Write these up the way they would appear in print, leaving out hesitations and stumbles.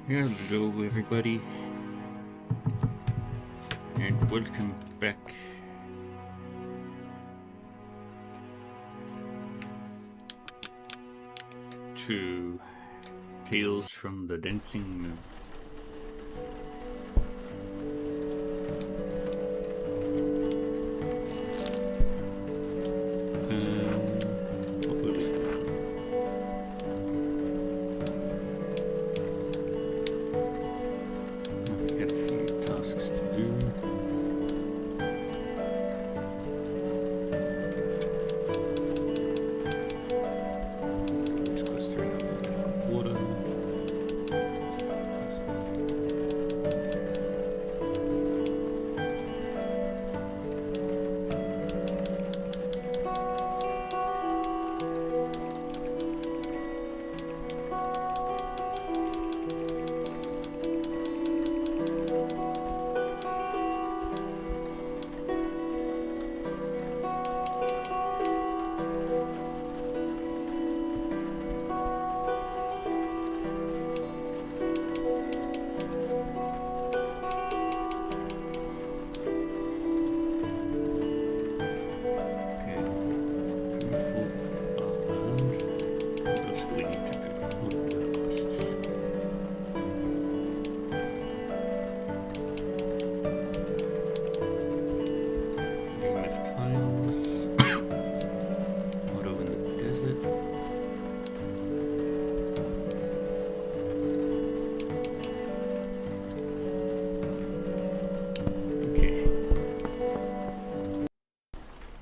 Hello, everybody, and welcome back to Tales from the Dancing Moon. What will we do? I got a few tasks to do. Let's go straight off the water.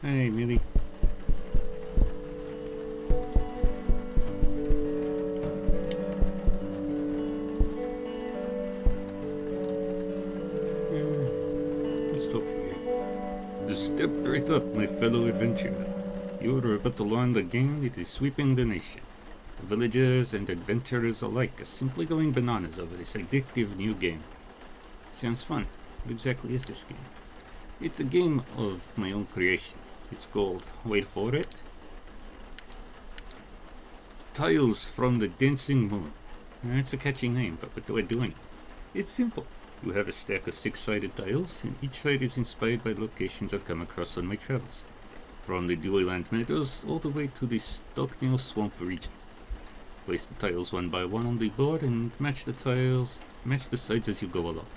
Hey, Millie. Let's talk to you. Just step right up, my fellow adventurer. You are about to learn the game that is sweeping the nation. Villagers and adventurers alike are simply going bananas over this addictive new game. Sounds fun. What exactly is this game? It's a game of my own creation. It's called, wait for it, Tiles from the Dancing Moon. It's a catchy name, but what do I do in it? It's simple. You have a stack of 6-sided tiles, and each side is inspired by locations I've come across on my travels. From the Dewyland Meadows all the way to the Stocknell Swamp region. Place the tiles one by one on the board and match the sides as you go along.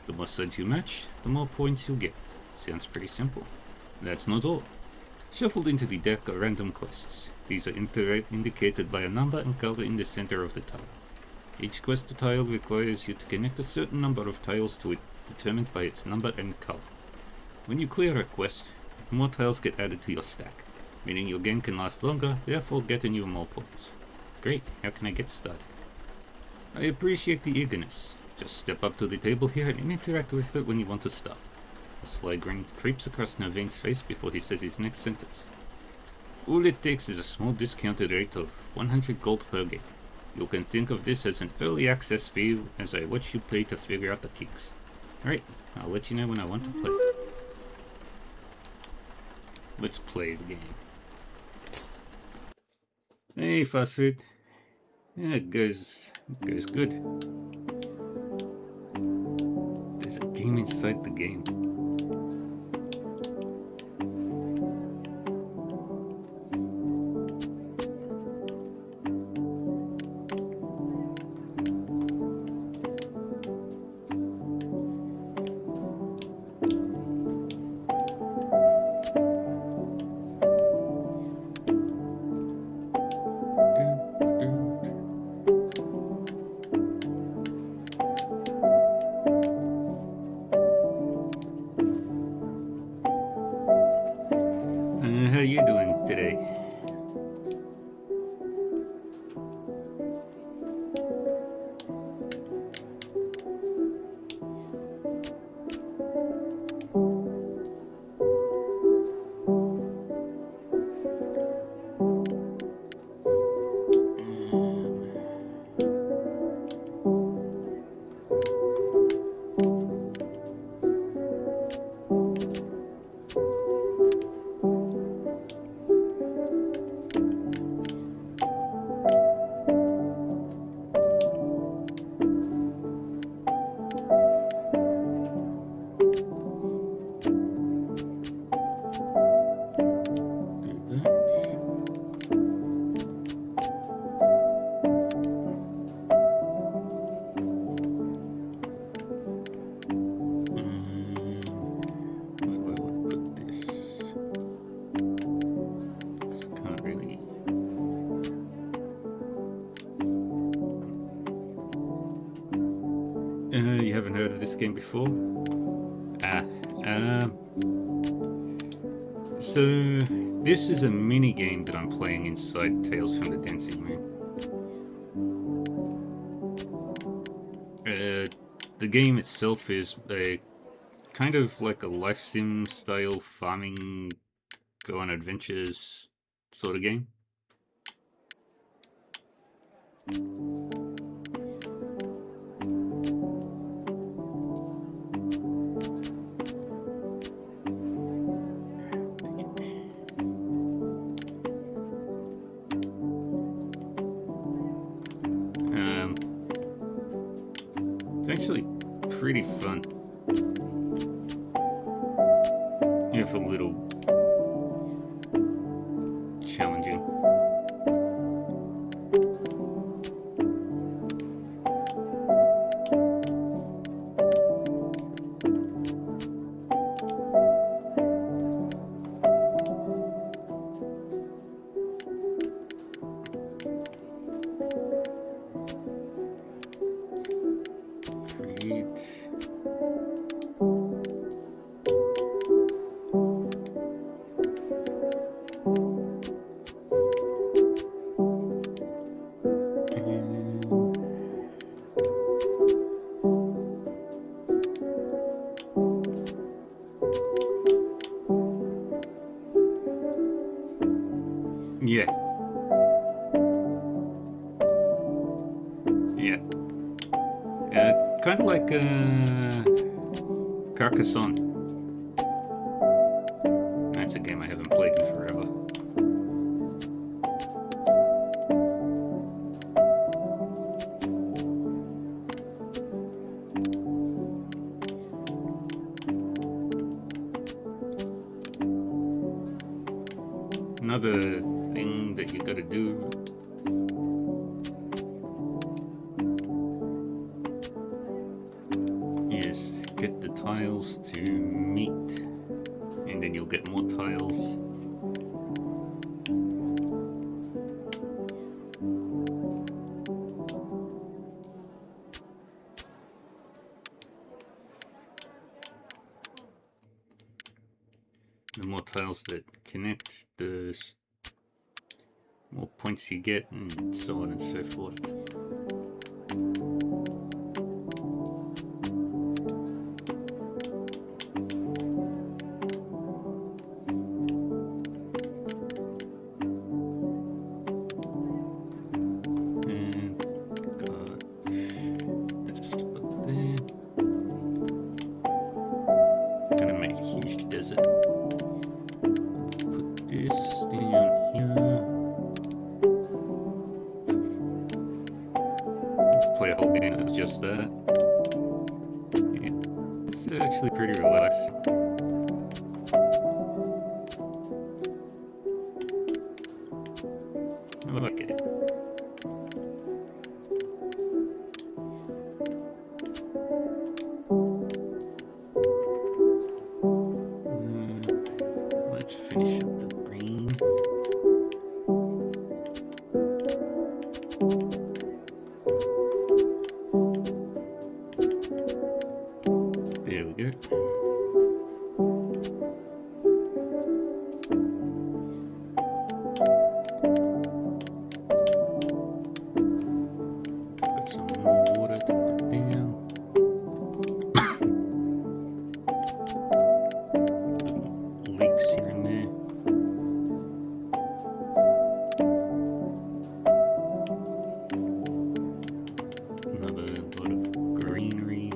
The more sides you match, the more points you get. Sounds pretty simple. That's not all. Shuffled into the deck are random quests. These are indicated by a number and color in the center of the tile. Each quest tile requires you to connect a certain number of tiles to it, determined by its number and color. When you clear a quest, more tiles get added to your stack, meaning your game can last longer, therefore getting you more points. Great, how can I get started? I appreciate the eagerness. Just step up to the table here and interact with it when you want to start. A sly grin creeps across Naveen's face before he says his next sentence. All it takes is a small discounted rate of 100 gold per game. You can think of this as an early access fee as I watch you play to figure out the kinks. Alright, I'll let you know when I want to play. Let's play the game. Hey, fast food. Yeah, it goes good. There's a game inside the game. How you doing today? heard of this game before? So this is a mini game that I'm playing inside Tales from the Dancing Moon. The game itself is a kind of like a life sim style farming, go on adventures sort of game. It's actually pretty fun. If a little challenging. Yeah. Yeah. Kind of like Carcassonne. That's a game I haven't played in forever. Another thing that you gotta do is get the tiles to meet, and then you'll get more tiles. The more tiles that connect, the more points you get, and so on and so forth. And got this spot there. Gonna make a huge desert. Put this down here. Play a whole game of just that. Yeah, it's actually pretty relaxing. I like it. Let's finish up the green. There we go. Got some more water to put down. Little leaks here and there. Another lot of greenery.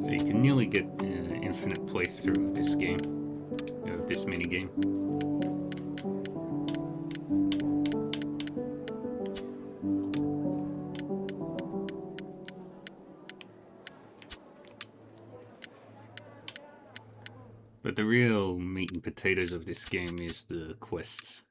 So you can nearly get an infinite playthrough of this game, of this mini game. But the real meat and potatoes of this game is the quests.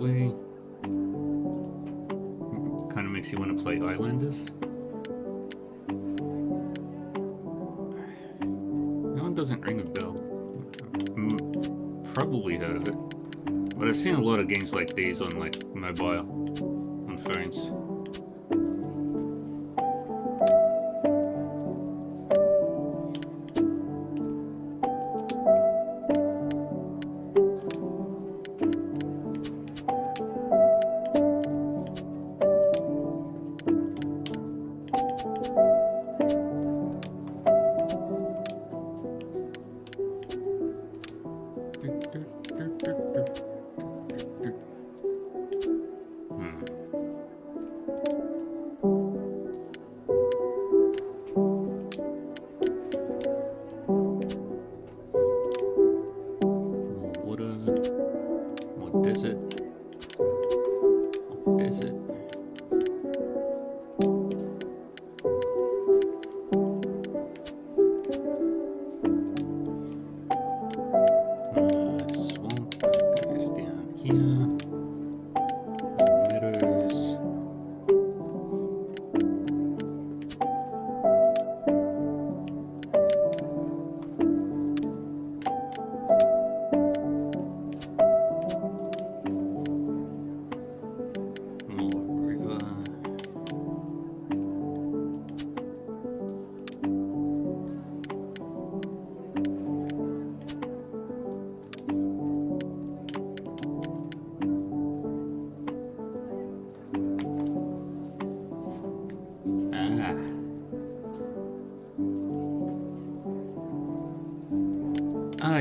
way. Kind of makes you want to play Islanders. That one doesn't ring a bell. Probably heard of it. But I've seen a lot of games like these on like mobile, on phones.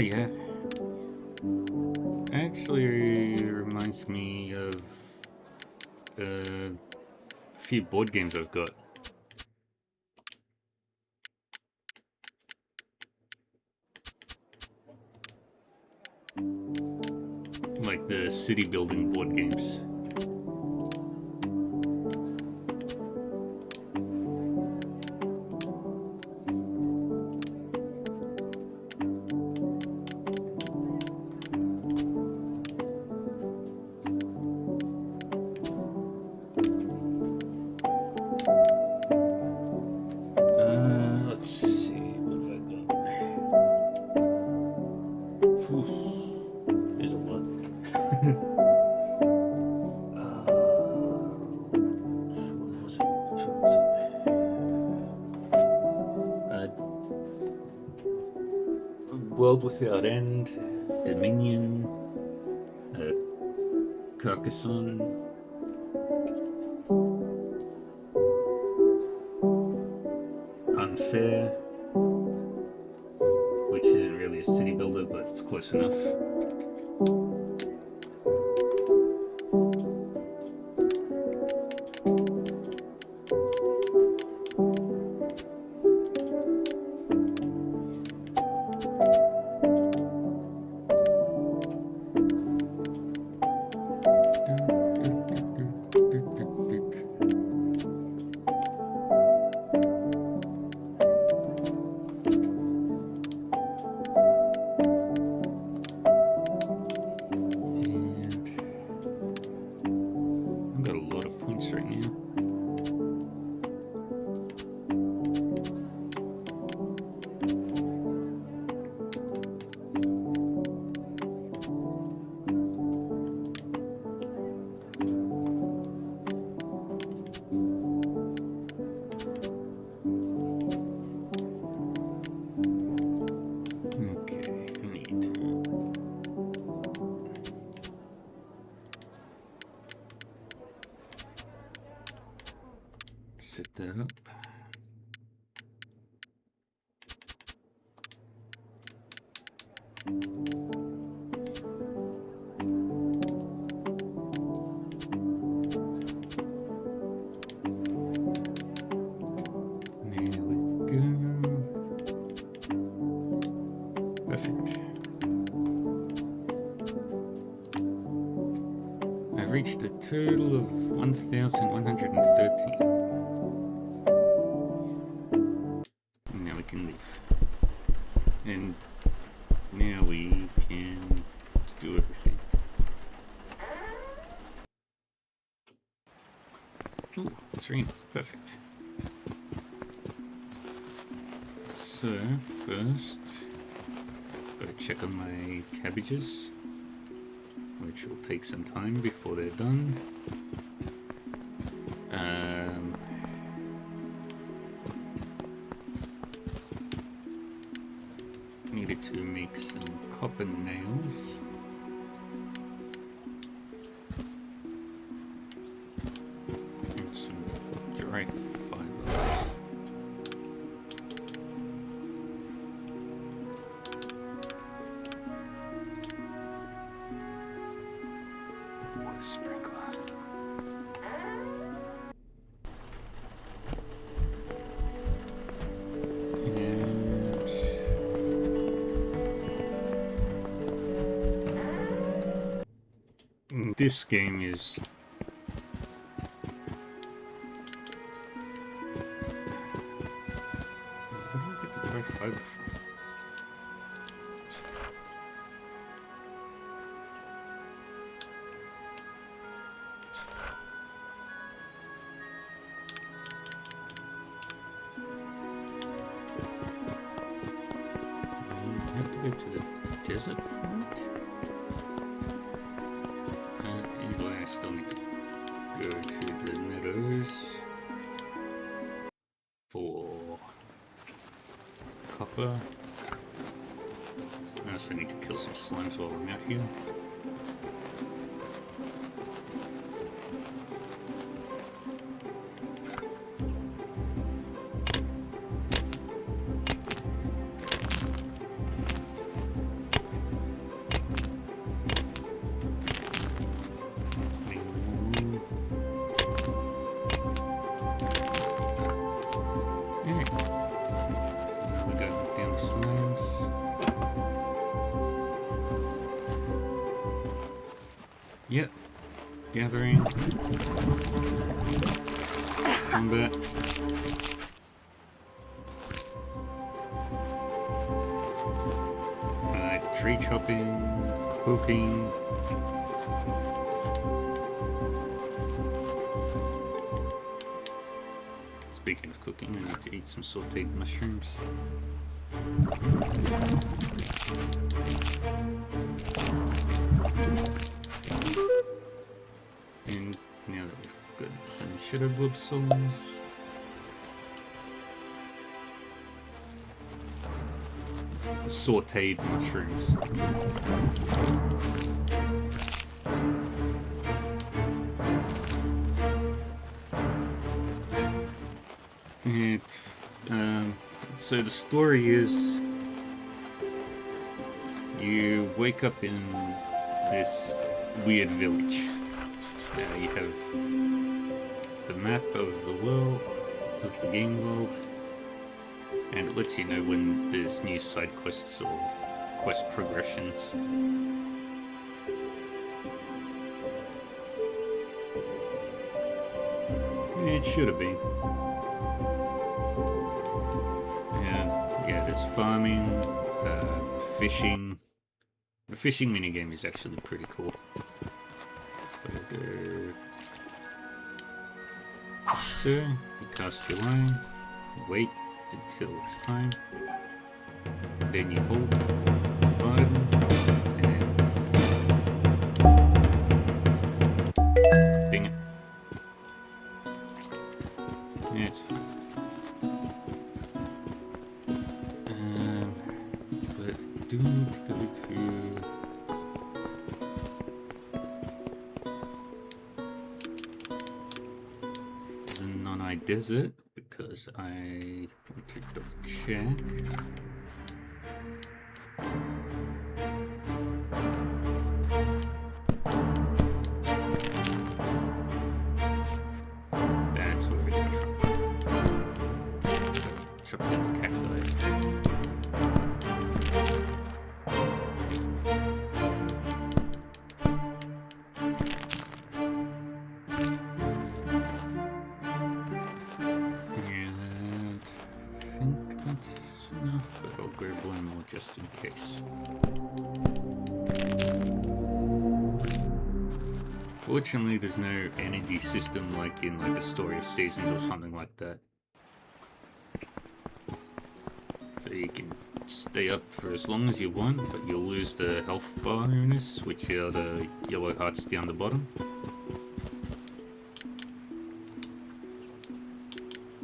Yeah. Actually reminds me of a few board games I've got. Like the city building board games. World Without End, Dominion, Carcassonne, Unfair, which isn't really a city builder, but it's close enough. Set that up. There we go. Perfect. I've reached a total of 1,113. And now we can do everything. Latrine. Perfect. So, first, gotta check on my cabbages, which will take some time before they're done. Needed to make some copper nails. And some dry fiber. Water sprinkler. This game is where do I get the dry fiber from? I have to go to the desert for it? Anyway, I still need to go to the meadows for copper. I also need to kill some slimes while I'm out here. Yep. Gathering. Combat. Tree chopping, cooking. Speaking of cooking, I need to eat some sauteed mushrooms. And now that we've got some shadowwood souls, sauteed mushrooms. So the story is you wake up in this weird village. You have the map of the world, of the game world, and it lets you know when there's new side quests or quest progressions. It should have been. Yeah, there's farming, fishing. The fishing minigame is actually pretty cool. So, you cast your line, wait until it's time, then you hold the button, and ding it. Yeah, it's fine. But I do need to go to the Nanai Desert because I want to double check. That's where we got from. Chop down the cacti. Just in case. Unfortunately, there's no energy system like in like the Story of Seasons or something like that. So you can stay up for as long as you want, but you'll lose the health bonus, which are the yellow hearts down the bottom.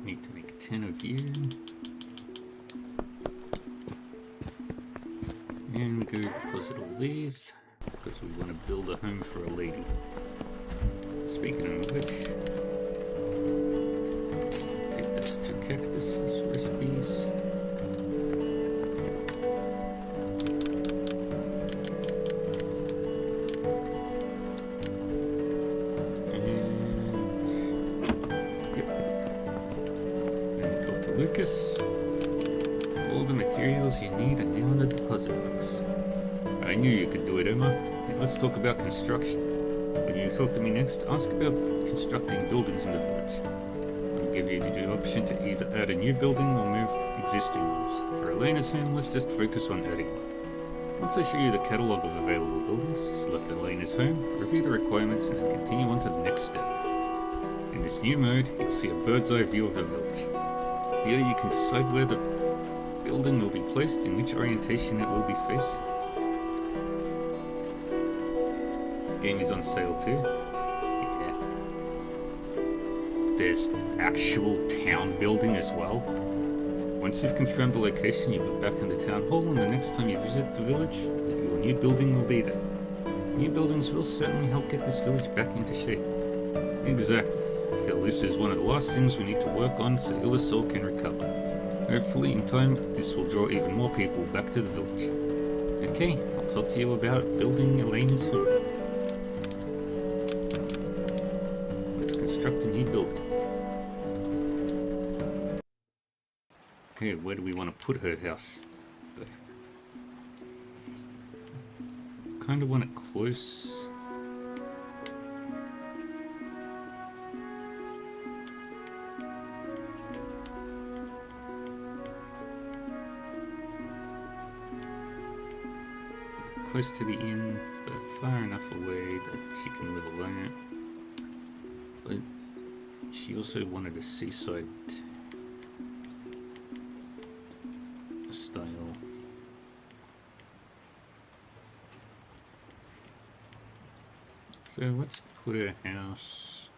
Need to make 10 of you. And we go deposit all these, because we want to build a home for a lady. Speaking of which, take those 2 cactuses recipes. Lucas, all the materials you need are now in the deposit box. I knew you could do it, Emma. Now let's talk about construction. When you talk to me next, ask about constructing buildings in the village. I'll give you the option to either add a new building or move existing ones. For Elena's home, let's just focus on adding one. Once I show you the catalogue of available buildings, select Elena's home, review the requirements, and then continue on to the next step. In this new mode, you'll see a bird's eye view of the village. Here you can decide where the building will be placed and which orientation it will be facing. Game is on sale too. Yeah. There's actual town building as well. Once you've confirmed the location, you go back in the town hall, and the next time you visit the village, your new building will be there. New buildings will certainly help get this village back into shape. Exactly. I feel this is one of the last things we need to work on so Illusor can recover. Hopefully in time this will draw even more people back to the village. Okay, I'll talk to you about building Elena's home. Let's construct a new building. Okay, where do we want to put her house? Kind of want it close. Close to the inn, but far enough away that she can live alone. But she also wanted a seaside style. So let's put her house.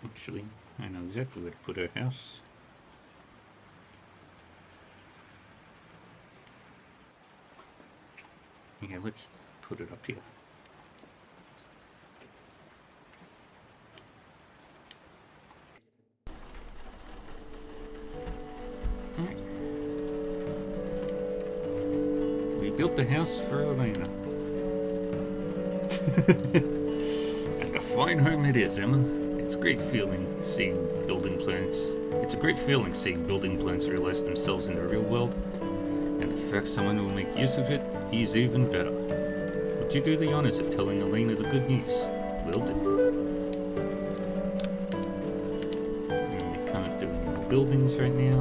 Actually, I know exactly where to put her house. Yeah, let's put it up here. Alright. We built the house for Elena. And a fine home it is, Emma. It's a great feeling seeing building plans. It's a great feeling seeing building plans realize themselves in the real world. And the fact someone will make use of it is even better. Would you do the honors of telling Elena the good news? Will do. And we can't do any more buildings right now.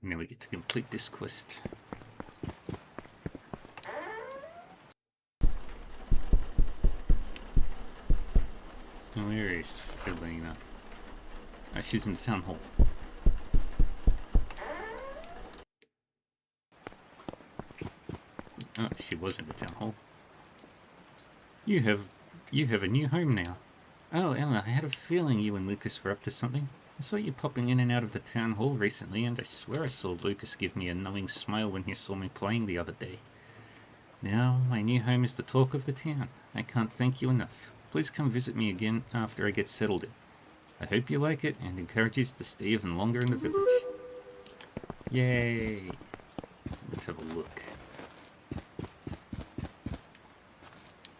Now we get to complete this quest. Where is Elena? Oh, she's in the town hall. Oh, she was in the town hall. You have a new home now. Oh, Emma, I had a feeling you and Lucas were up to something. I saw you popping in and out of the town hall recently, and I swear I saw Lucas give me a knowing smile when he saw me playing the other day. Now, my new home is the talk of the town. I can't thank you enough. Please come visit me again after I get settled in. I hope you like it and encourage you to stay even longer in the village. Yay! Let's have a look.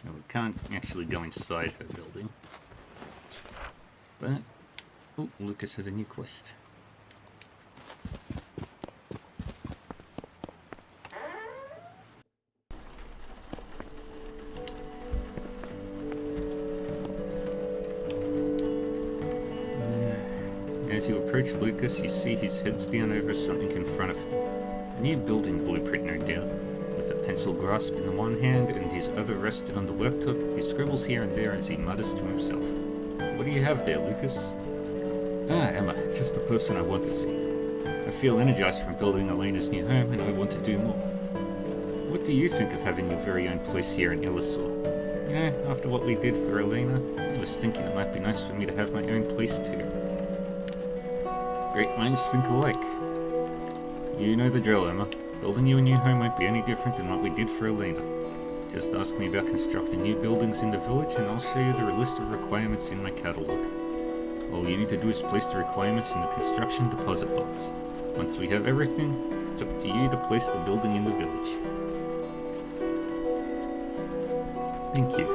Now, we can't actually go inside her building. But, oh, Lucas has a new quest. As you approach Lucas, you see his head's down over something in front of him. A new building blueprint, no doubt. With a pencil grasped in the one hand and his other rested on the worktop, he scribbles here and there as he mutters to himself. What do you have there, Lucas? Ah, Emma, just the person I want to see. I feel energized from building Elena's new home and I want to do more. What do you think of having your very own place here in Illusaur? You know, after what we did for Elena, I was thinking it might be nice for me to have my own place too. Great minds think alike. You know the drill, Emma. Building you a new home won't be any different than what we did for Elena. Just ask me about constructing new buildings in the village and I'll show you the list of requirements in my catalogue. All you need to do is place the requirements in the construction deposit box. Once we have everything, it's up to you to place the building in the village. Thank you.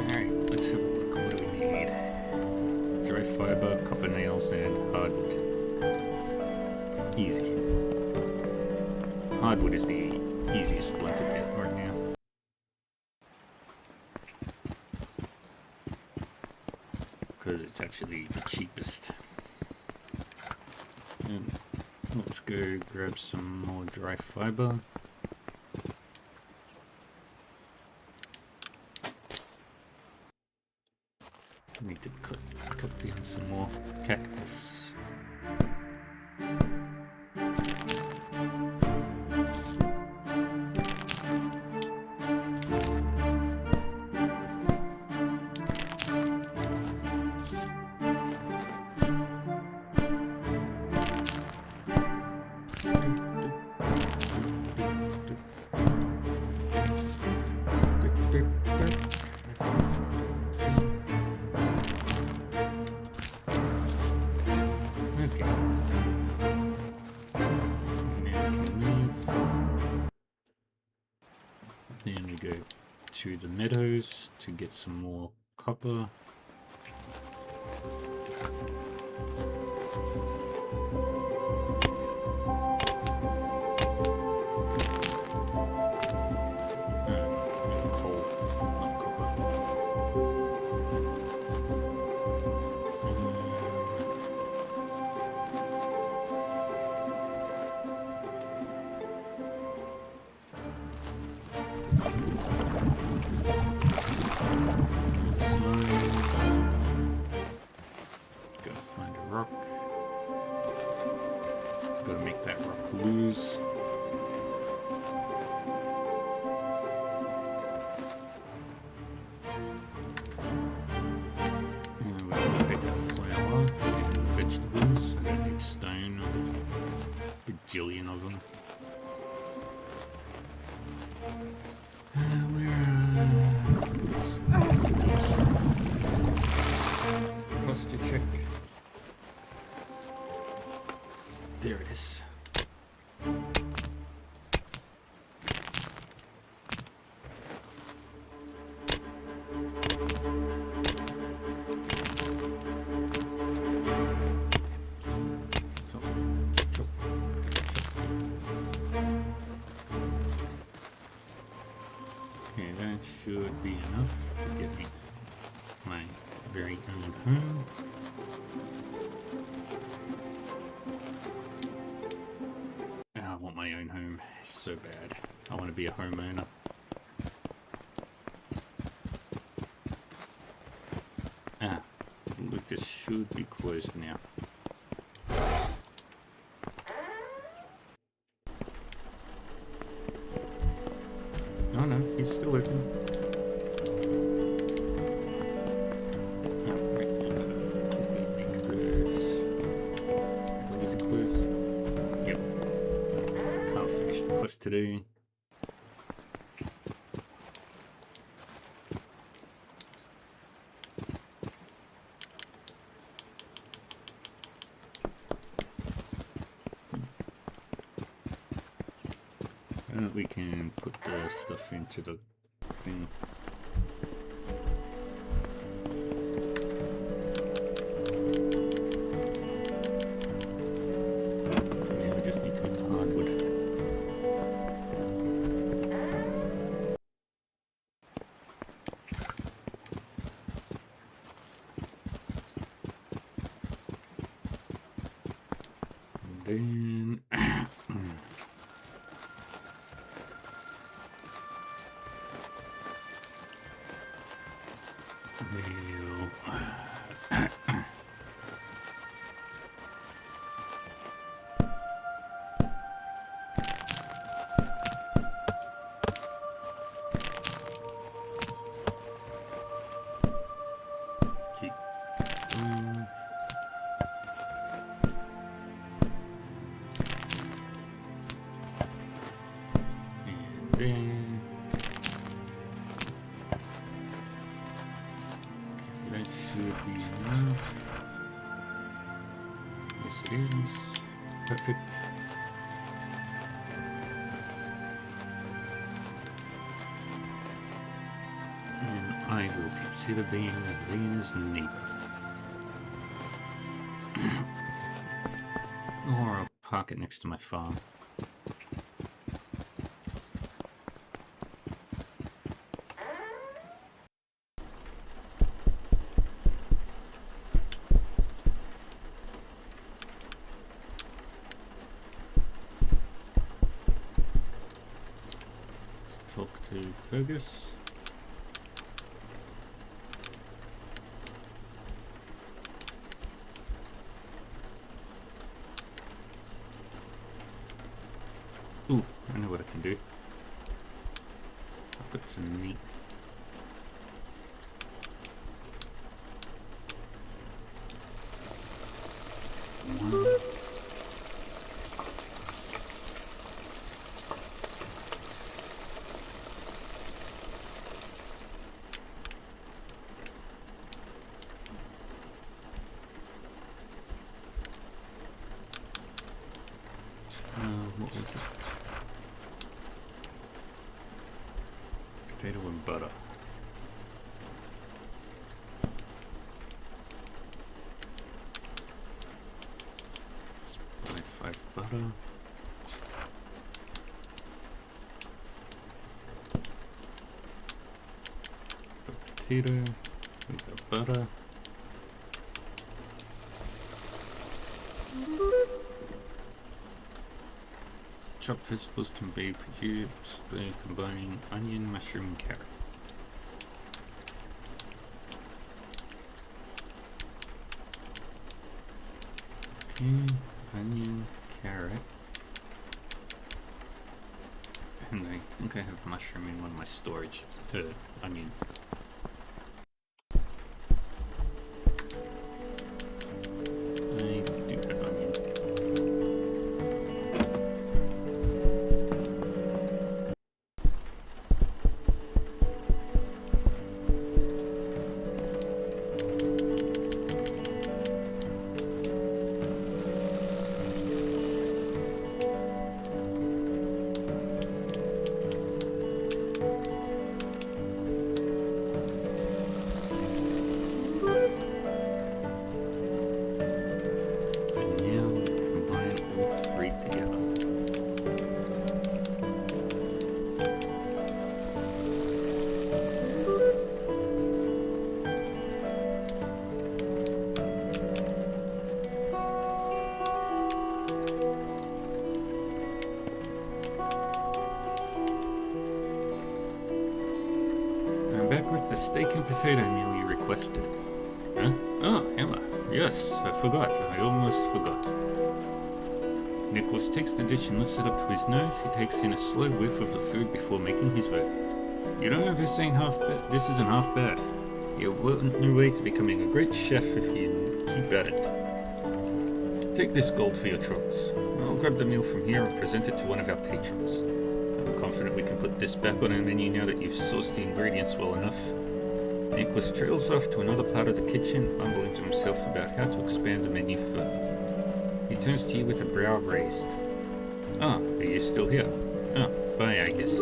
Alright, let's have a look. What do we need? Dry fiber, copper nails, and hardwood. Easy. Hardwood is the easiest one to get right now. Because it's actually the cheapest. And let's go grab some more dry fiber. I need to cut down some more cactus. To the meadows to get some more copper. Coal, not copper. Lose. And we can take that flour and vegetables. I don't need stone, a bajillion of them. Posture check. There it is. Okay, that should be enough to get me my very own home. I want my own home so bad. I want to be a homeowner. Ah, Lucas should be closed now. Oh no, he's still open. Right, I'm gonna quickly make this. When is it closed? Yep. Can't finish the quest today. We can put the stuff into the thing. Yeah, we just need to get the hardwood. then we'll keep going. And then that should be enough. Yes, it is. Perfect. And I will consider being Lena's neighbor. Or I'll park it next to my farm. Let's talk to Fergus. Ooh, I know what I can do. I've got some meat. What was it? Potato and butter. Let's buy 5 butter. The potato, we got butter. Chopped vegetables can be produced by combining onion, mushroom, and carrot. Okay, onion, carrot. And I think I have mushroom in one of my storages. Onion. I do have onion. Back with the steak and potato meal you requested. Huh? Oh, Emma. Yes, I forgot. I almost forgot. Nicholas takes the dish and lifts it up to his nose. He takes in a slow whiff of the food before making his vote. You know, this ain't half bad. This isn't half bad. You're well on your way to becoming a great chef if you keep at it. Take this gold for your troubles. I'll grab the meal from here and present it to one of our patrons. I'm confident we can put this back on our menu now that you've sourced the ingredients well enough. Nicholas trails off to another part of the kitchen, mumbling to himself about how to expand the menu further. He turns to you with a brow raised. Ah, are you still here? Ah, bye, I guess.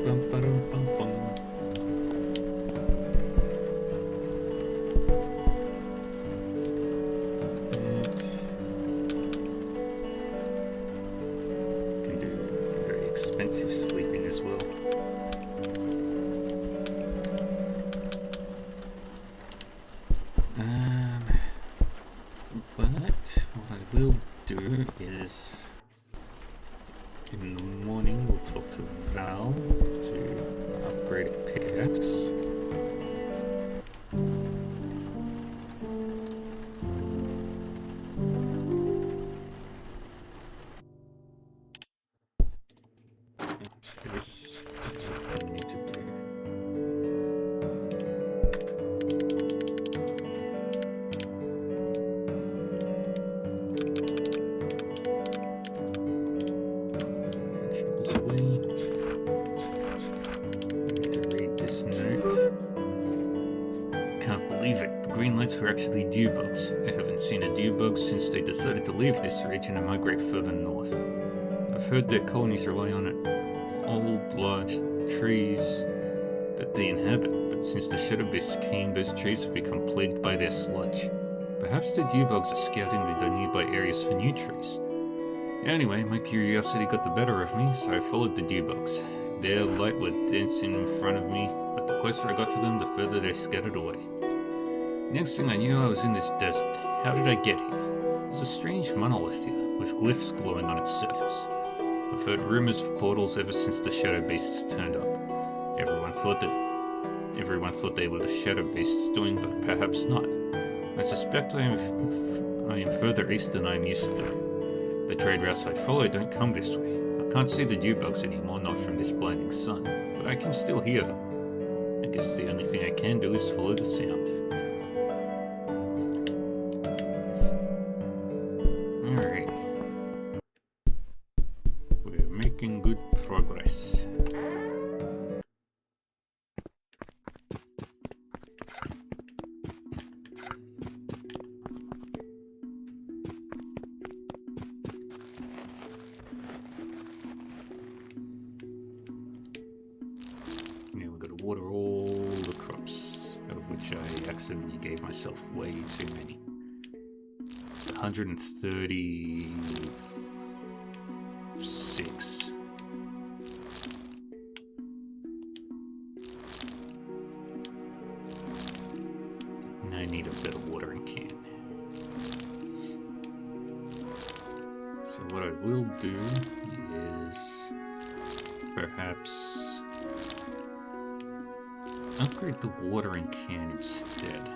Bum, ba-dum, bum, bum. Can do very expensive sleeping as well. we'll do is in the morning we'll talk to Val to upgrade a pickaxe. This everything we need to do. Vegetables away. Need to read this note. Can't believe it. The green lights were actually dew bugs. I haven't seen a dew bug since they decided to leave this region and migrate further north. I've heard their colonies rely on old, large trees that they inhabit, but since the Shadow Beasts came, those trees have become plagued by their sludge. Perhaps the dew bugs are scouting the nearby areas for new trees. Anyway, my curiosity got the better of me, so I followed the dew bugs. Their light would dance in front of me, but the closer I got to them, the further they scattered away. Next thing I knew, I was in this desert. How did I get here? There's a strange monolith here, with glyphs glowing on its surface. I've heard rumors of portals ever since the Shadow Beasts turned up. Everyone thought they were the Shadow Beasts doing, but perhaps not. I suspect I am further east than I am used to. The trade routes I follow don't come this way. I can't see the dew bugs anymore, not from this blinding sun, but I can still hear them. I guess the only thing I can do is follow the sound. Alright. We're making good progress. Now we've got to water all the crops, of which I accidentally gave myself way too many. It's 136. I need a better watering can. So what I will do is perhaps upgrade the watering can instead.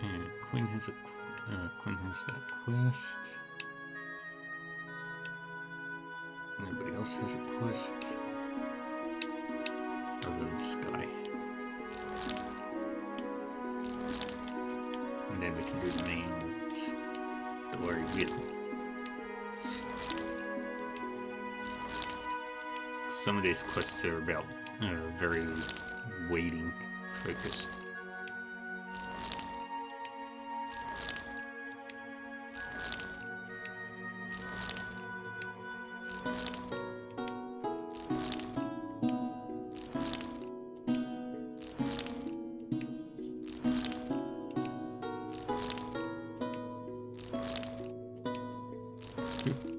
And Quinn has that quest. Nobody else has a quest other than Sky. And then we can do the main story with them. Some of these quests are about very waiting focused.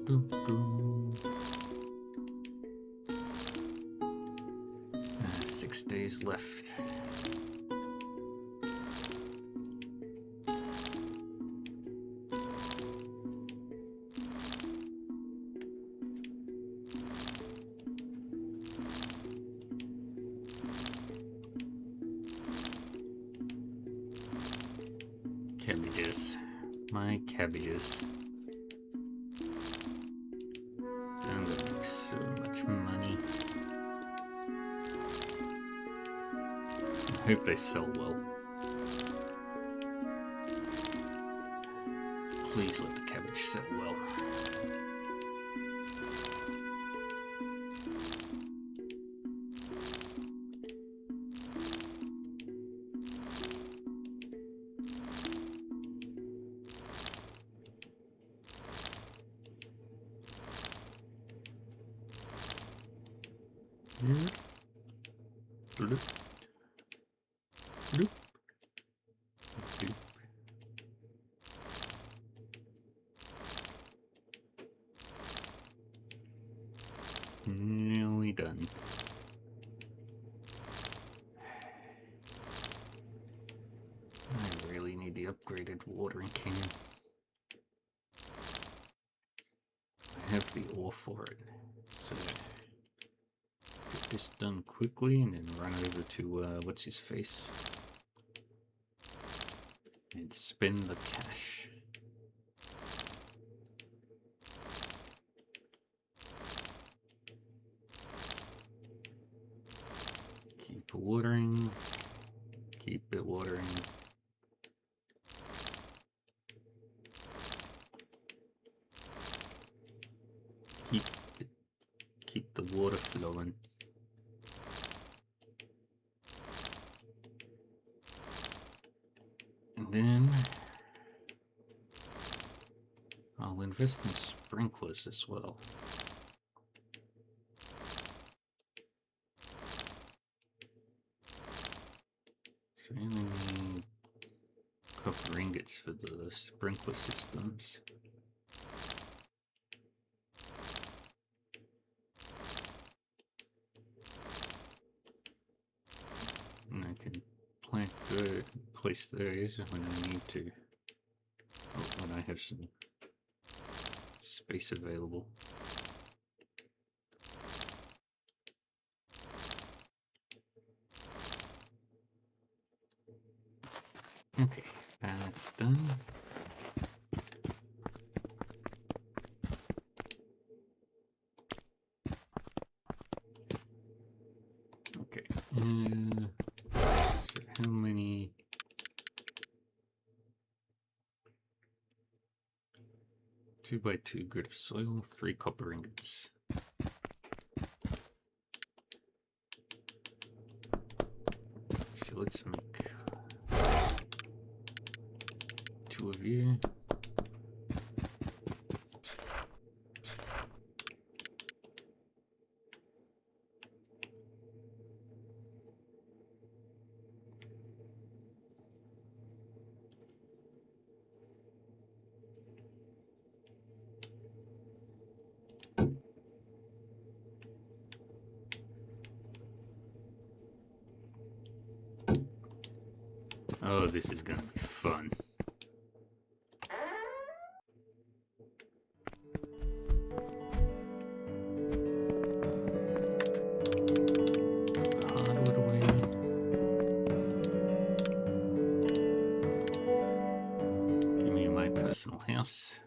Boom, boom. 6 days left. Cabbages. My cabbages. I'm gonna make so much money. I hope they sell well. Please let the cabbage sell well. Bloop. Bloop. Bloop. Nearly done. I really need the upgraded watering can. I have the ore for it, so get this done quickly and then run over to what's his face and spend the cash. Keep watering. Keep it watering. Keep the water flowing. And then I'll invest in sprinklers as well. So I only need copper ingots for the sprinkler systems. And I can plant place those when I need to, or when I have some space available. Okay, that's done. Okay, so how many? 2 by 2 grit of soil, 3 copper ingots. So let's make 2 of you. Oh, this is gonna be fun. Put the hardwood away. Give me my personal house.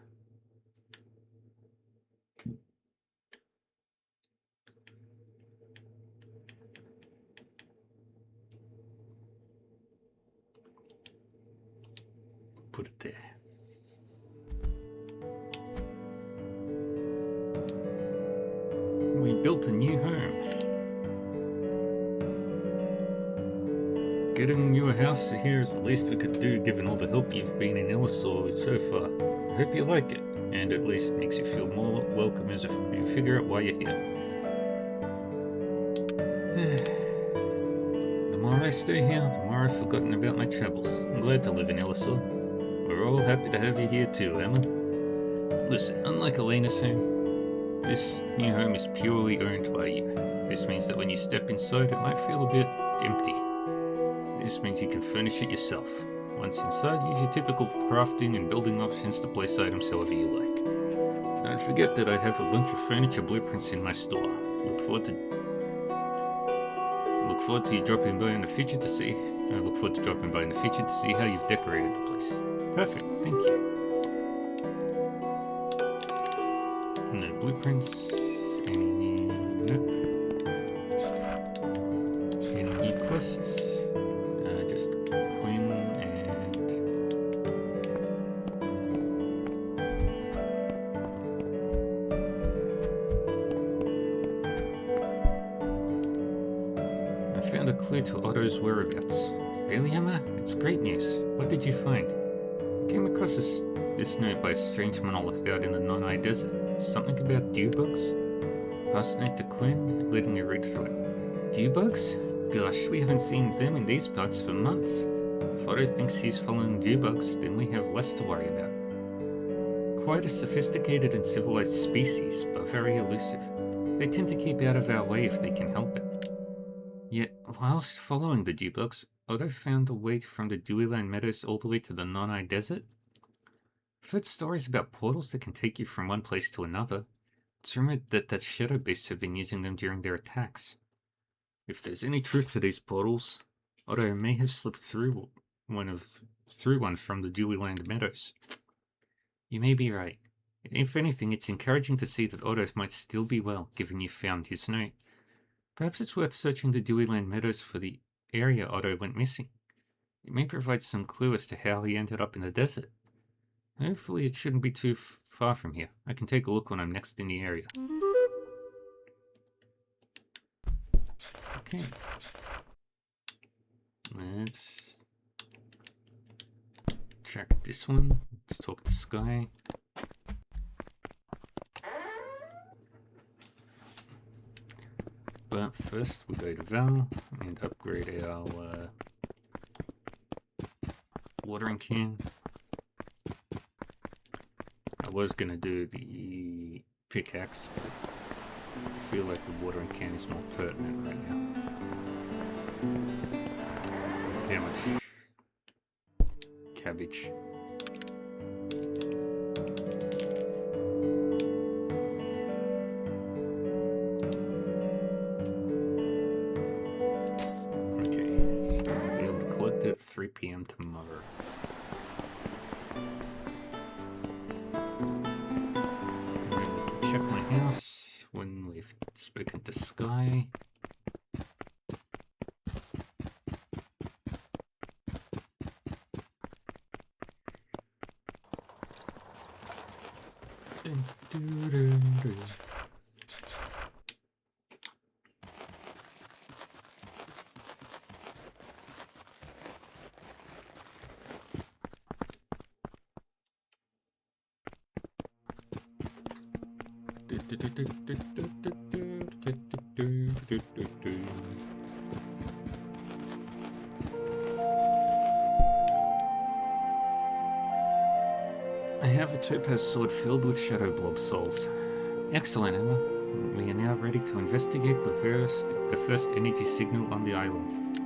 Put it there. We built a new home. Getting you a house here is the least we could do given all the help you've been in Ellisor with so far. I hope you like it, and at least makes you feel more welcome as you figure out why you're here. The more I stay here, the more I've forgotten about my travels. I'm glad to live in Ellisor. We're all happy to have you here too, Emma. Listen, unlike Elena's home, this new home is purely owned by you. This means that when you step inside, it might feel a bit empty. This means you can furnish it yourself. Once inside, use your typical crafting and building options to place items however you like. Don't forget that I have a bunch of furniture blueprints in my store. Look forward to you dropping by in the future to see. I look forward to dropping by in the future to see how you've decorated the place. Perfect, thank you. No blueprints. Nope. Any new quests? Just Quinn and I found a clue to Otto's whereabouts. Really, Emma? That's great news. What did you find? I came across this note by a strange monolith out in the Nonai Desert. Something about dew bugs? Passed the note to Quinn, letting her read through it. Dew bugs? Gosh, we haven't seen them in these parts for months. If Otto thinks he's following dew bugs, then we have less to worry about. Quite a sophisticated and civilized species, but very elusive. They tend to keep out of our way if they can help it. Yet, whilst following the Dewbugs, Otto found a way from the Deweyland Meadows all the way to the Nonai Desert. I've heard stories about portals that can take you from one place to another. It's rumored that the Shadow Beasts have been using them during their attacks. If there's any truth to these portals, Otto may have slipped through one from the Deweyland Meadows. You may be right. If anything, it's encouraging to see that Otto might still be well, given you found his note. Perhaps it's worth searching the Deweyland Meadows for the area Otto went missing. It may provide some clue as to how he ended up in the desert. Hopefully it shouldn't be too far from here. I can take a look when I'm next in the area. Okay. Let's check this one. Let's talk to Sky. But first we'll go to Val and upgrade our watering can. I was gonna do the pickaxe, but I feel like the watering can is more pertinent right now. Look how much cabbage. Okay, so I'll be able to collect it at 3 PM tomorrow. Check my house when we've spoken to Sky. I have a topaz sword filled with shadow blob souls. Excellent, Emma. We are now ready to investigate the first energy signal on the island.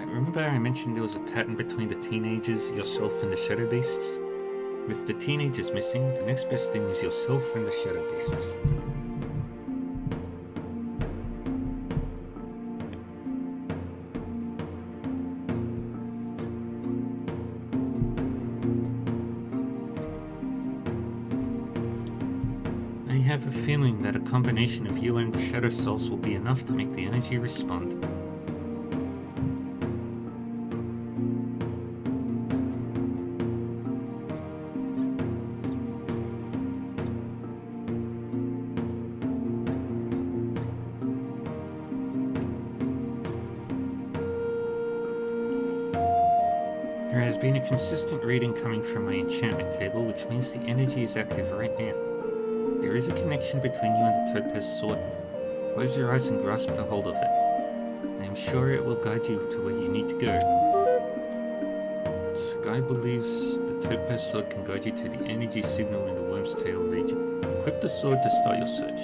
Remember I mentioned there was a pattern between the teenagers, yourself, and the shadow beasts? With the teenagers missing, the next best thing is yourself and the shadow beasts. I have a feeling that a combination of you and the shadow souls will be enough to make the energy respond. There has been a consistent reading coming from my enchantment table, which means the energy is active right now. There is a connection between you and the topaz sword. Close your eyes and grasp a hold of it. I am sure it will guide you to where you need to go. Sky believes the topaz sword can guide you to the energy signal in the Worm's Tail region. Equip the sword to start your search.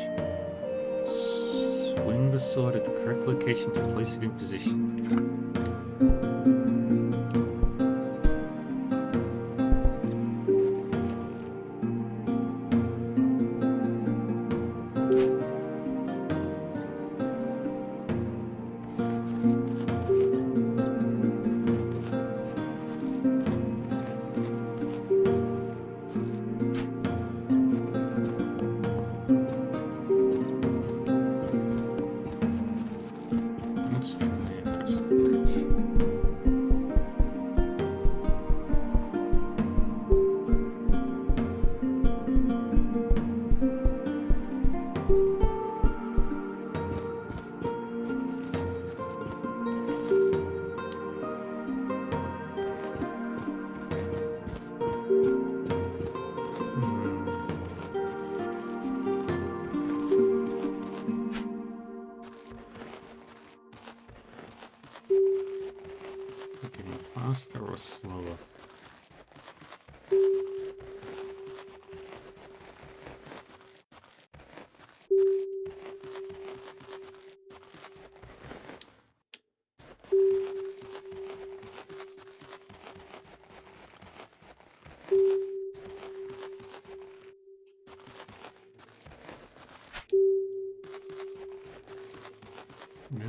Swing the sword at the correct location to place it in position. Let's press the bridge. No.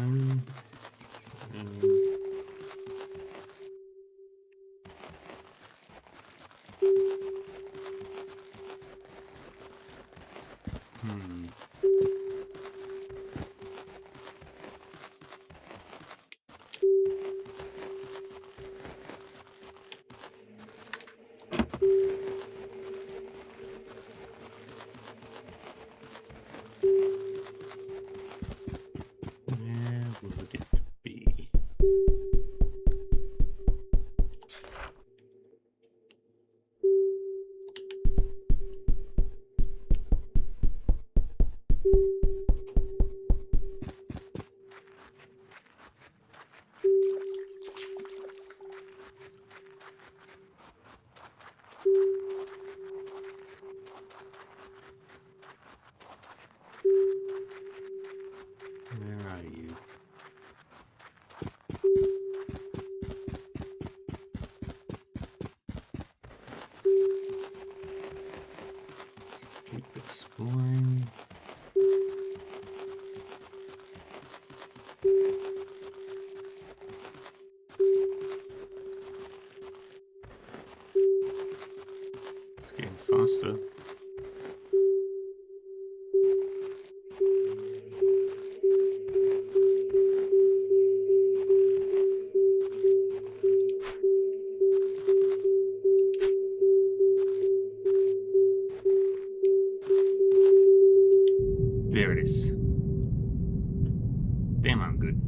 Hmm. Where would it be? Where are you? Just keep exploring. It's getting faster. There it is. Damn, I'm good.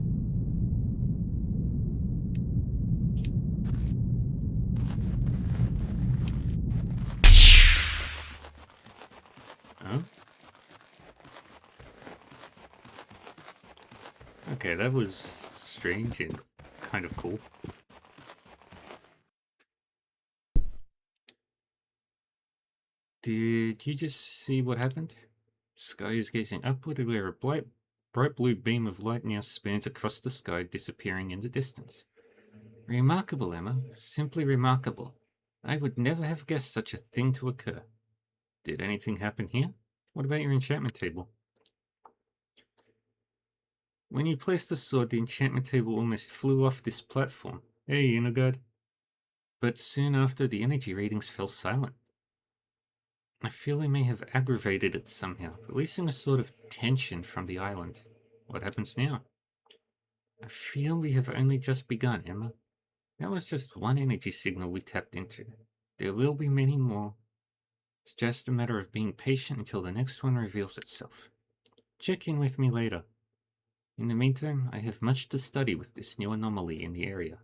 Huh? Okay, that was strange and kind of cool. Did you just see what happened? Sky is gazing upward where a bright blue beam of light now spans across the sky, disappearing in the distance. Remarkable, Emma. Simply remarkable. I would never have guessed such a thing to occur. Did anything happen here? What about your enchantment table? When you placed the sword, the enchantment table almost flew off this platform. Hey, Inagard. But soon after, the energy readings fell silent. I feel I may have aggravated it somehow, releasing a sort of tension from the island. What happens now? I feel we have only just begun, Emma. That was just one energy signal we tapped into. There will be many more. It's just a matter of being patient until the next one reveals itself. Check in with me later. In the meantime, I have much to study with this new anomaly in the area.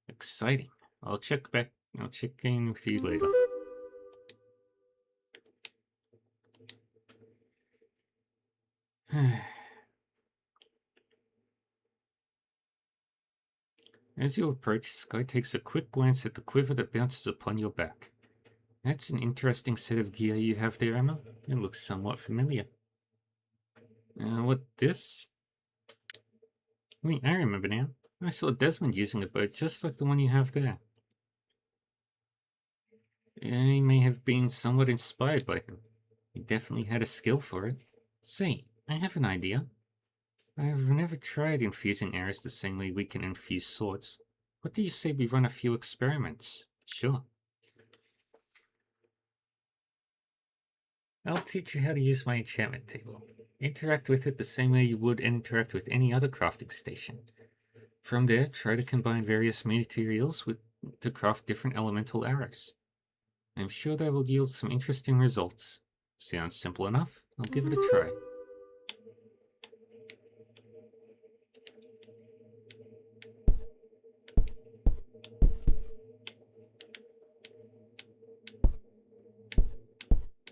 Exciting. I'll check in with you later. As you approach, Sky takes a quick glance at the quiver that bounces upon your back. That's an interesting set of gear you have there, Emma. It looks somewhat familiar. What this? Wait, I remember now. I saw Desmond using a bow just like the one you have there. I may have been somewhat inspired by him. He definitely had a skill for it. Say, I have an idea. I've never tried infusing arrows the same way we can infuse swords. What do you say we run a few experiments? Sure. I'll teach you how to use my enchantment table. Interact with it the same way you would interact with any other crafting station. From there, try to combine various materials to craft different elemental arrows. I'm sure that will yield some interesting results. Sounds simple enough? I'll give it a try.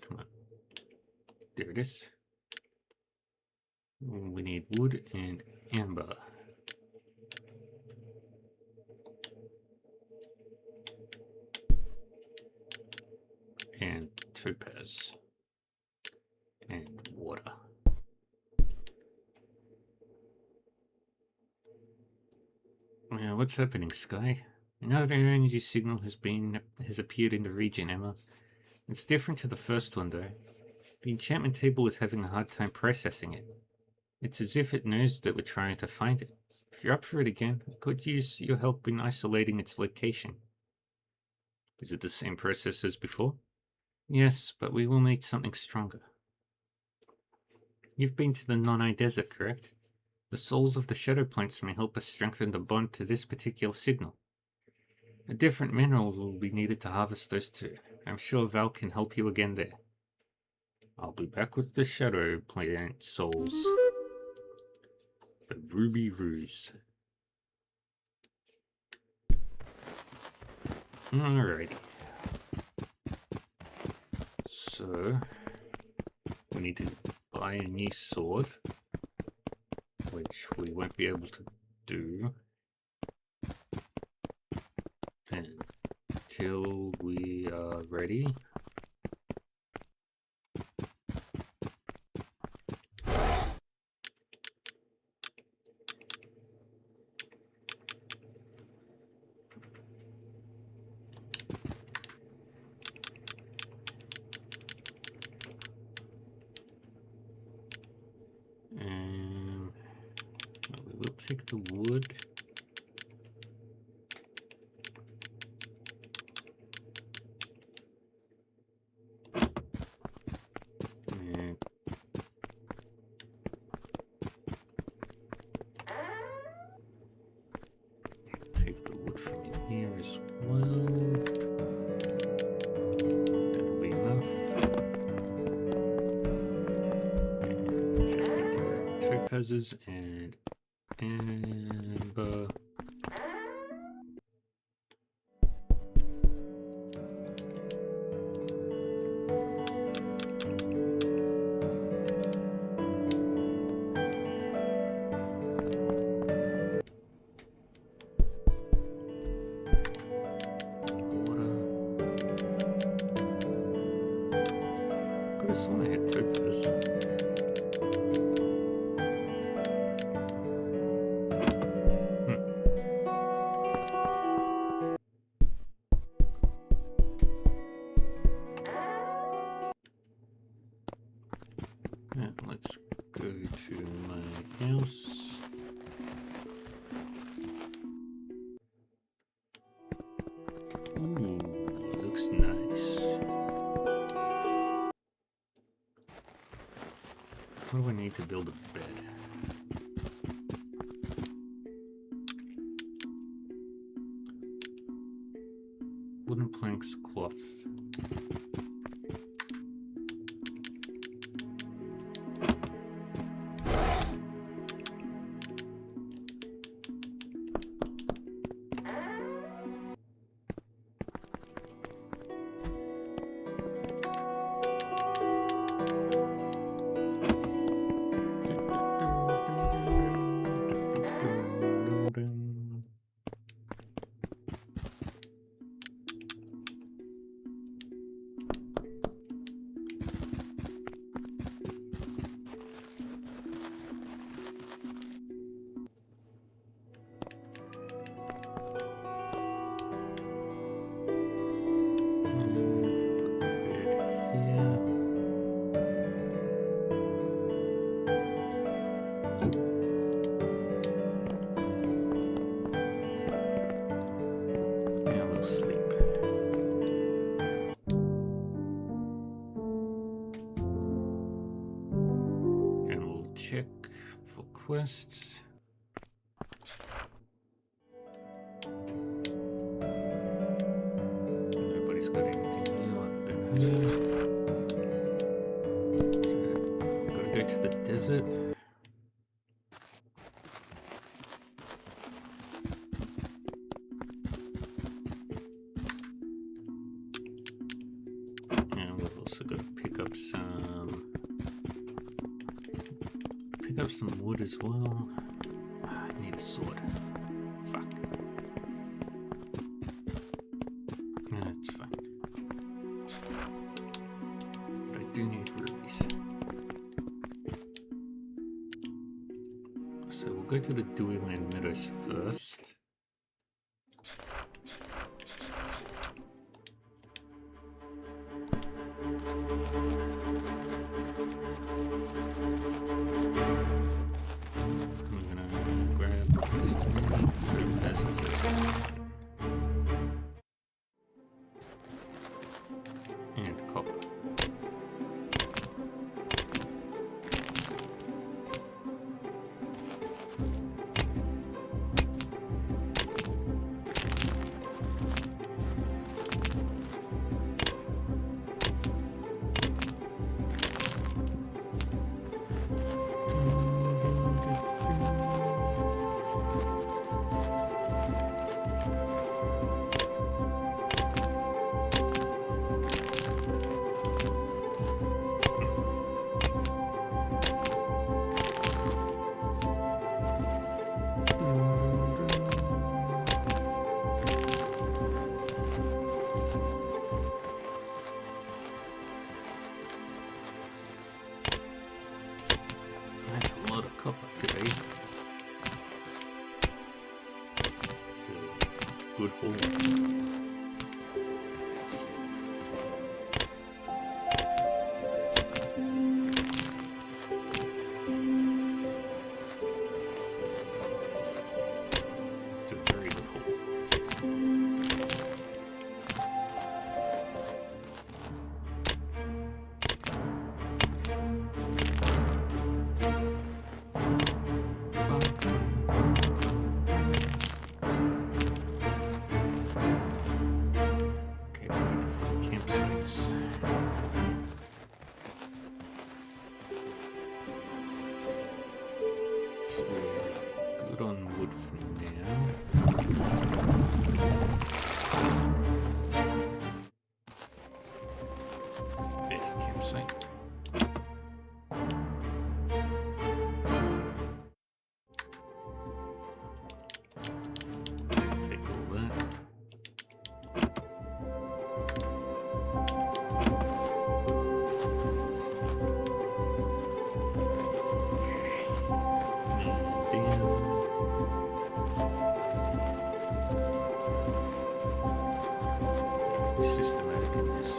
Come on. There it is. We need wood and amber. And topaz. And water. What's happening, Sky? Another energy signal has appeared in the region, Emma. It's different to the first one, though. The enchantment table is having a hard time processing it. It's as if it knows that we're trying to find it. If you're up for it again, I could use your help in isolating its location. Is it the same process as before? Yes, but we will need something stronger. You've been to the Nonai Desert, correct? The souls of the shadow plants may help us strengthen the bond to this particular signal. A different mineral will be needed to harvest those two. I'm sure Val can help you again there. I'll be back with the shadow plant souls. The Ruby Ruse. Alrighty. So, we need to buy a new sword, which we won't be able to do until we are ready. And we will take the wood. And take the wood from in here as well. That'll be enough. And just need to grab topazes and amber. Could have sworn I had topaz. Yeah, let's go to my house. Ooh, looks nice. What do I need to build a bed? Wooden planks, cloth. Check for quests. Nobody's got anything new other than her. So, gotta go to the desert. And we've also got to pick up some wood as well. I need a sword. Fuck. That's fine. But I do need rubies. So we'll go to the Dewyland Meadows first. good haul. It's a very good haul. Okay, we need to find campsites. So we're good on wood for now. There's a campsite. Take all that. Systematic in this.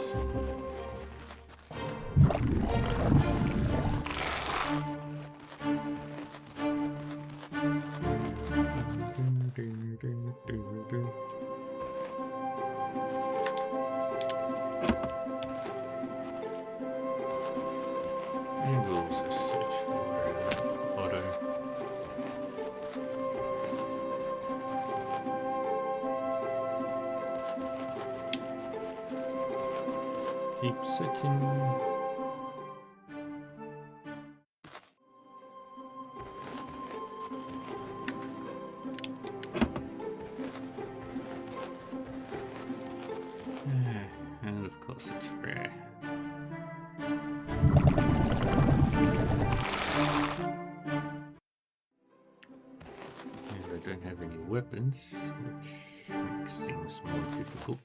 And we'll also search for Otto. Keep searching. And of course it's rare. And I don't have any weapons, which makes things more difficult.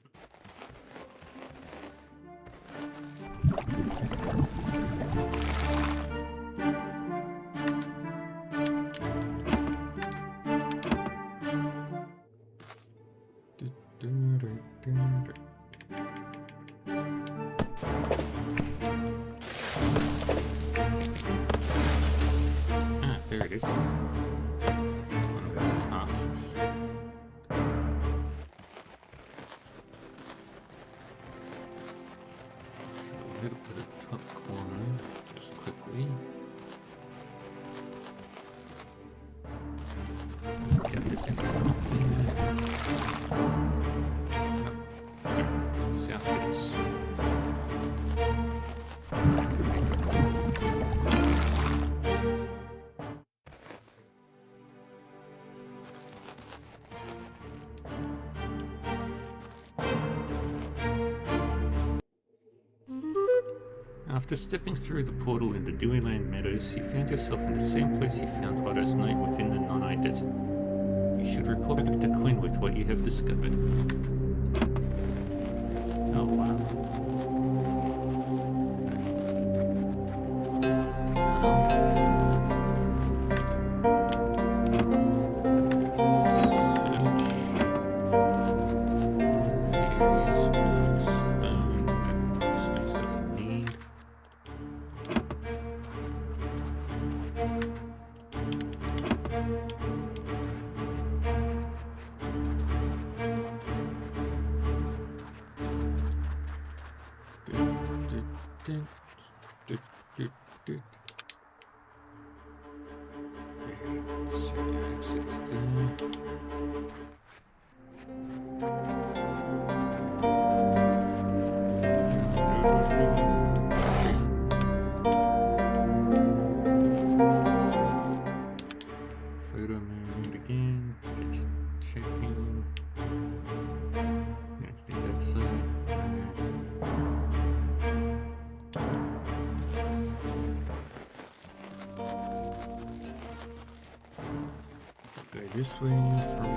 Ah, there it is. One of our tasks. So we're going to put a top corner just quickly. Get this in. South it is. After stepping through the portal in the Deweyland Meadows, you found yourself in the same place you found Otto's note within the Nonai Desert. You should report back to Quinn with what you have discovered. Oh wow. Photo mode again, just checking. I think that's go this way from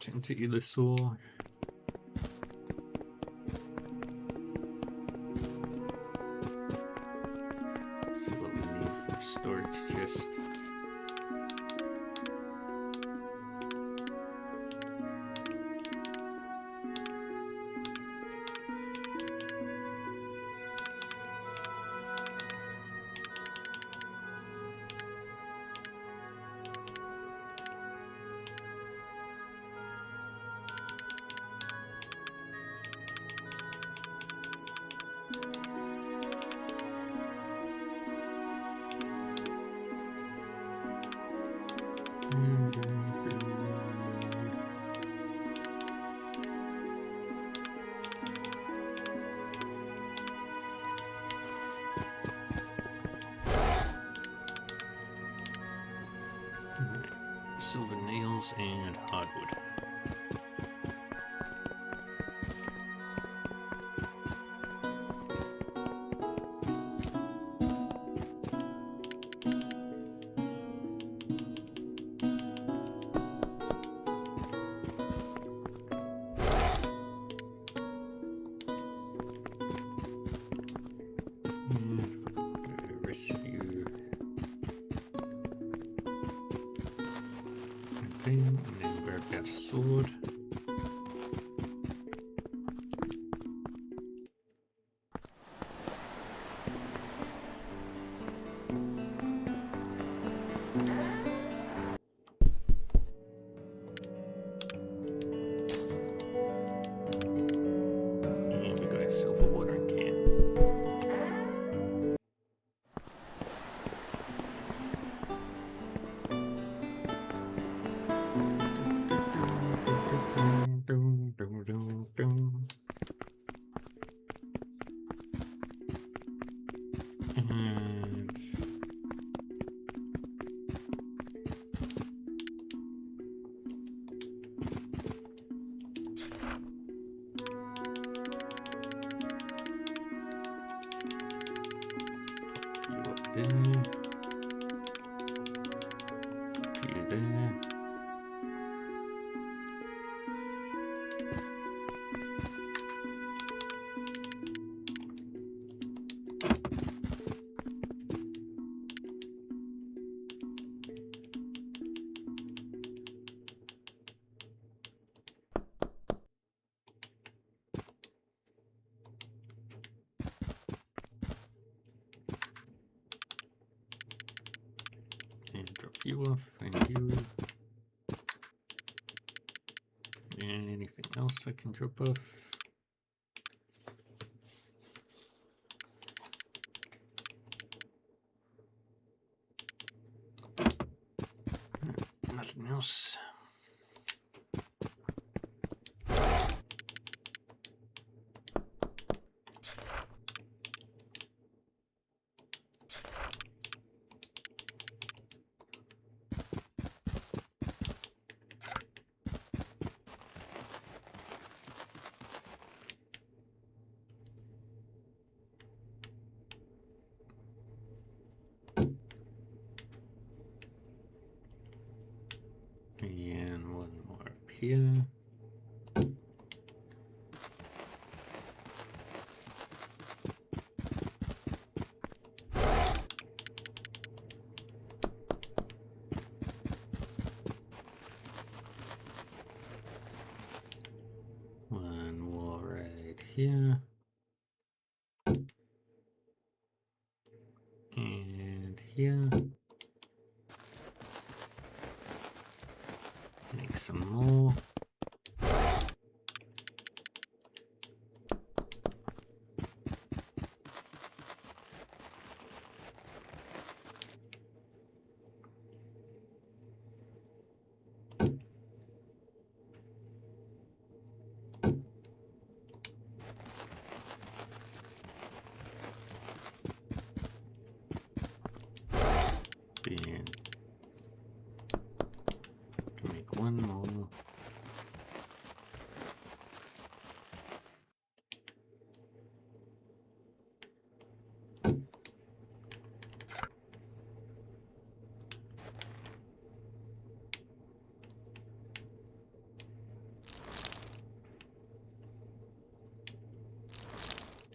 Empty the saw. See what we need for storage chest. Silver nails and hardwood. Rescue. And then grab our sword. And we got a silver watering can. And you up there. You there. And drop you off, and you. And anything else I can drop off? Nothing else. And one more up here. One more right here. And here. Make some more.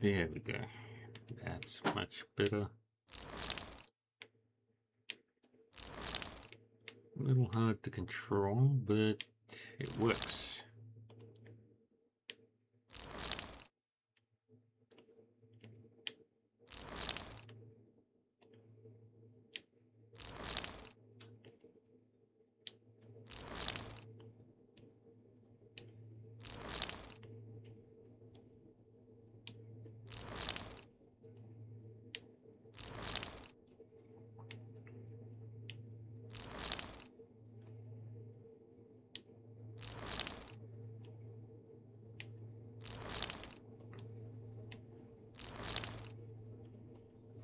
There we go. That's much better. A little hard to control, but it works.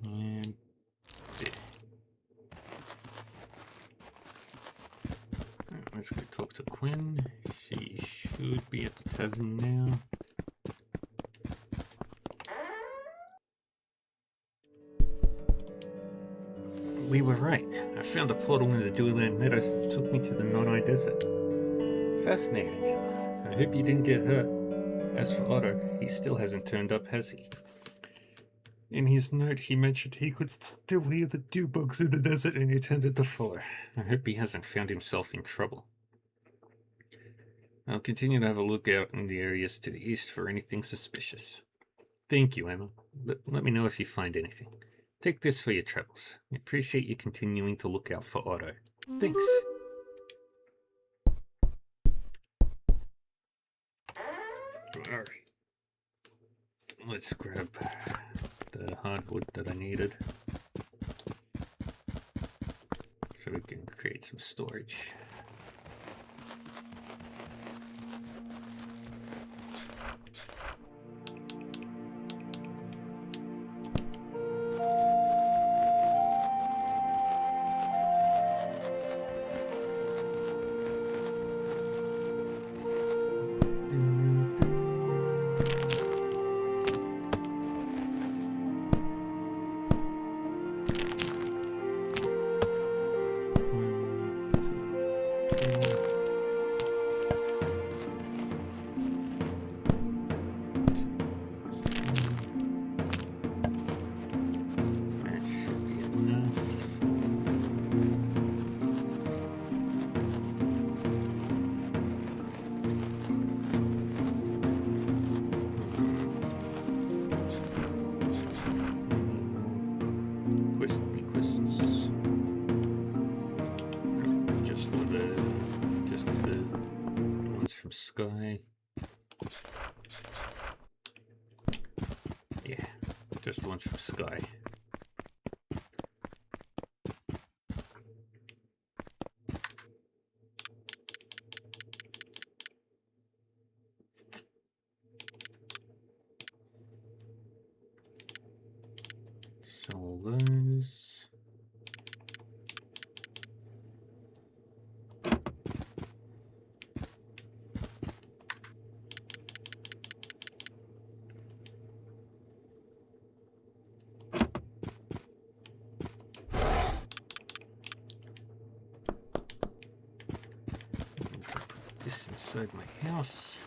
And there. Alright, let's go talk to Quinn. She should be at the tavern now. We were right. I found a portal in the Dewland Meadows that took me to the Nonai Desert. Fascinating. I hope you didn't get hurt. As for Otto, he still hasn't turned up, has he? In his note, he mentioned he could still hear the dew bugs in the desert and intended to follow. I hope he hasn't found himself in trouble. I'll continue to have a look out in the areas to the east for anything suspicious. Thank you, Emma. Let me know if you find anything. Take this for your troubles. I appreciate you continuing to look out for Otto. Thanks. Alright. Let's grab the hardwood that I needed, so we can create some storage. Sky. Yeah, just the ones from Sky. Sell those. This inside my house.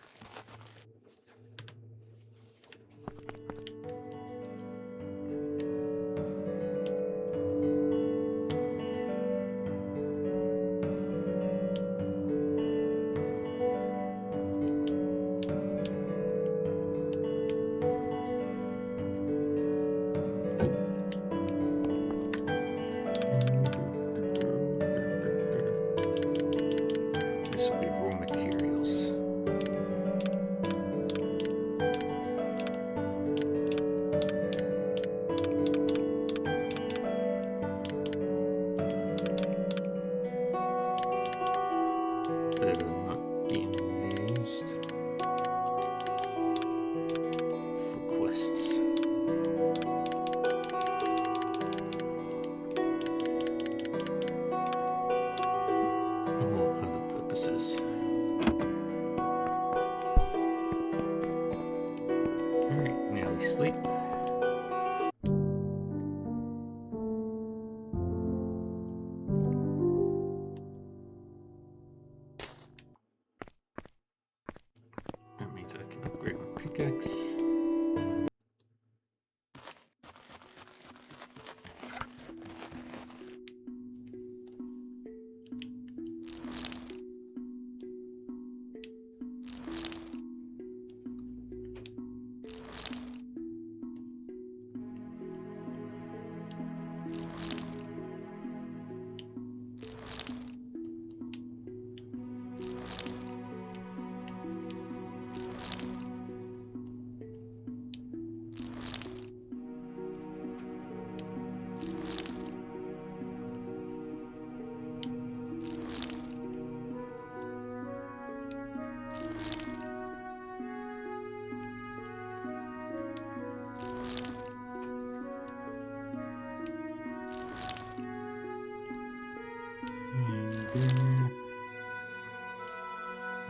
Sleep. That means I can upgrade my pickaxe.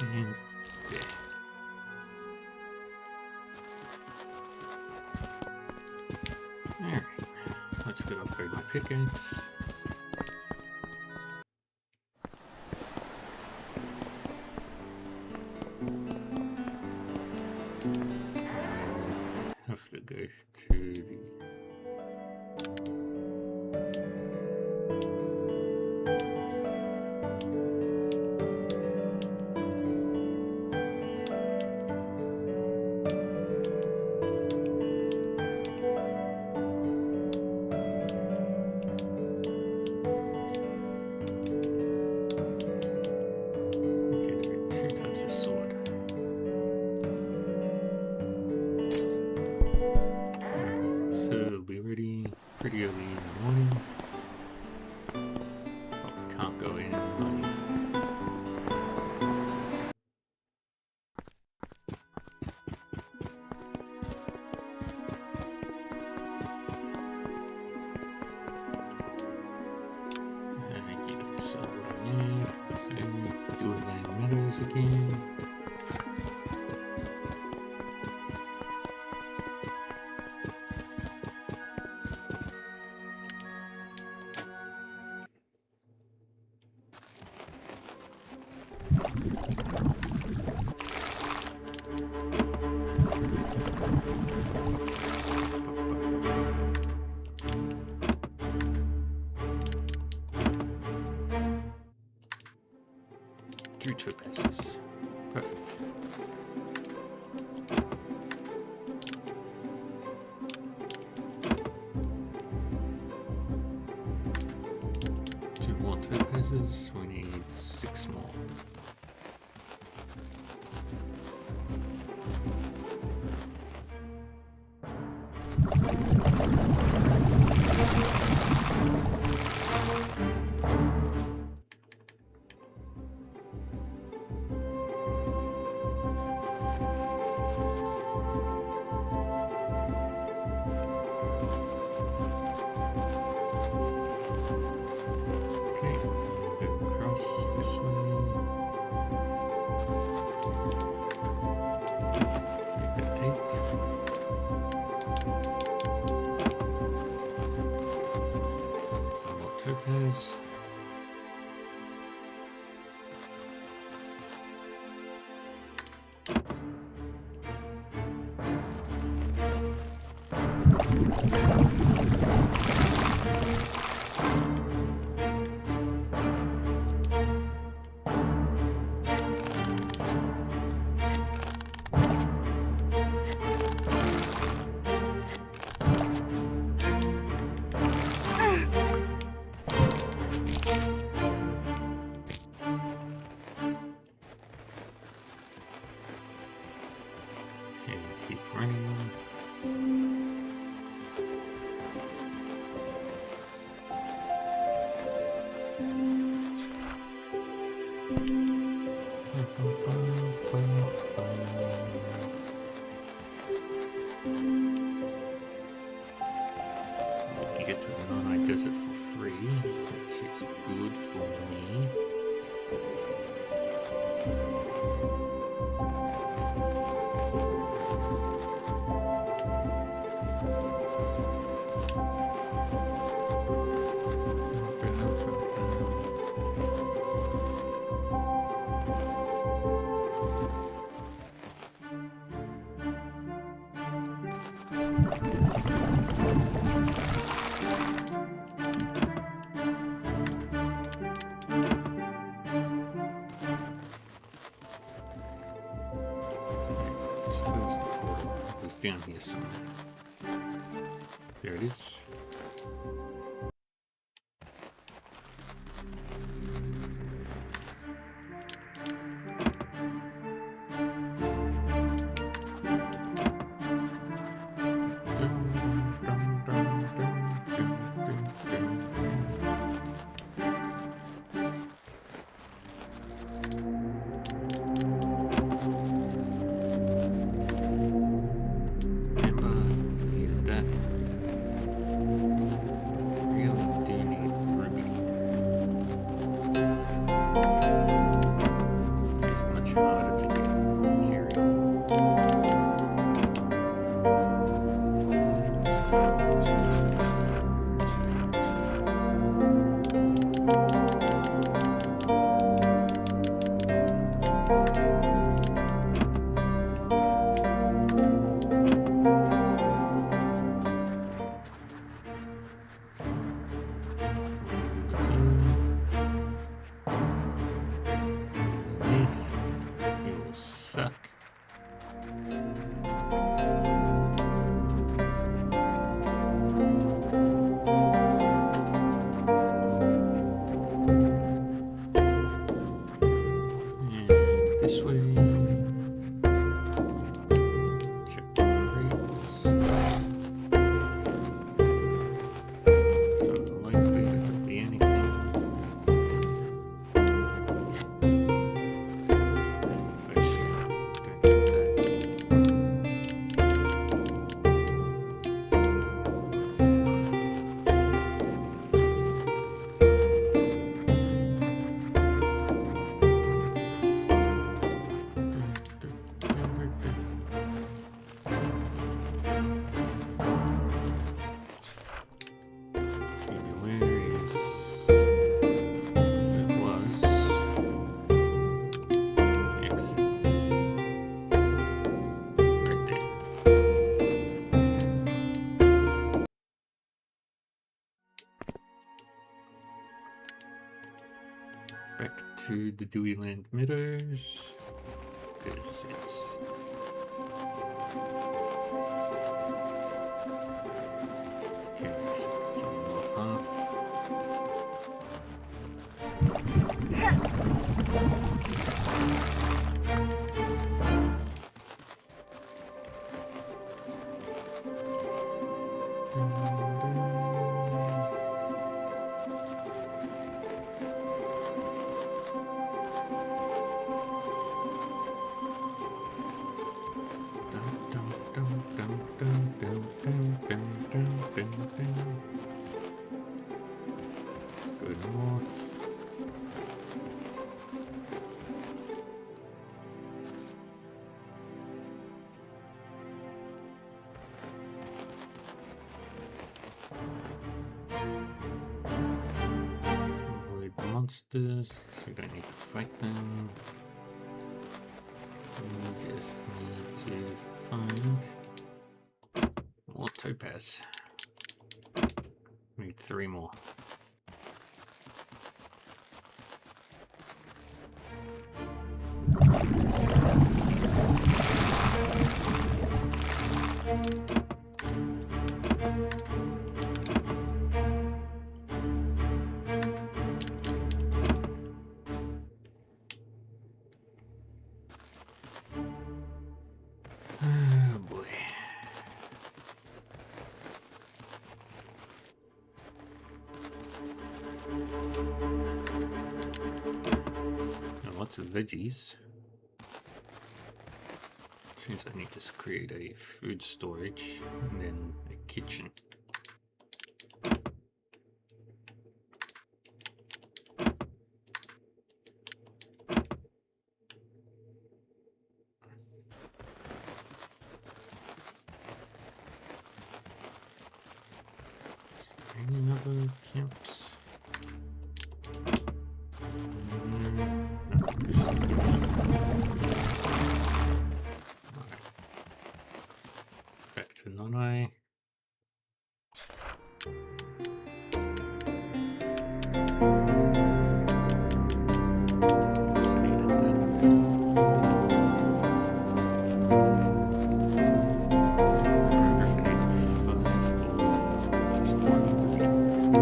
And there. Alright, let's go upgrade my pickaxe. Have to go to the pretty early in the morning. But we can't go in the morning. You don't sell what I need. So do Land Meadows again. Three topazes. Perfect. Two more topazes. We need 6 more. Topaz. Keep running. You get to the Nanai Desert for free, which is good for me. Suppose the portal was down here somewhere. There it is. harder to carry. Missed. You will suck. And this way. Check the crates. It's unlikely that there'll be anything. Actually, don't do that. Back to the Deweyland Meadows. This is okay, so it's on the north half. Go north. Avoid the monsters, so we don't need to fight them. We just need to find more topaz. We need 3 more. Oh boy. Now, lots of veggies. Which means I need to create a food storage and then a kitchen. Is there any other camps? Back to Nonai.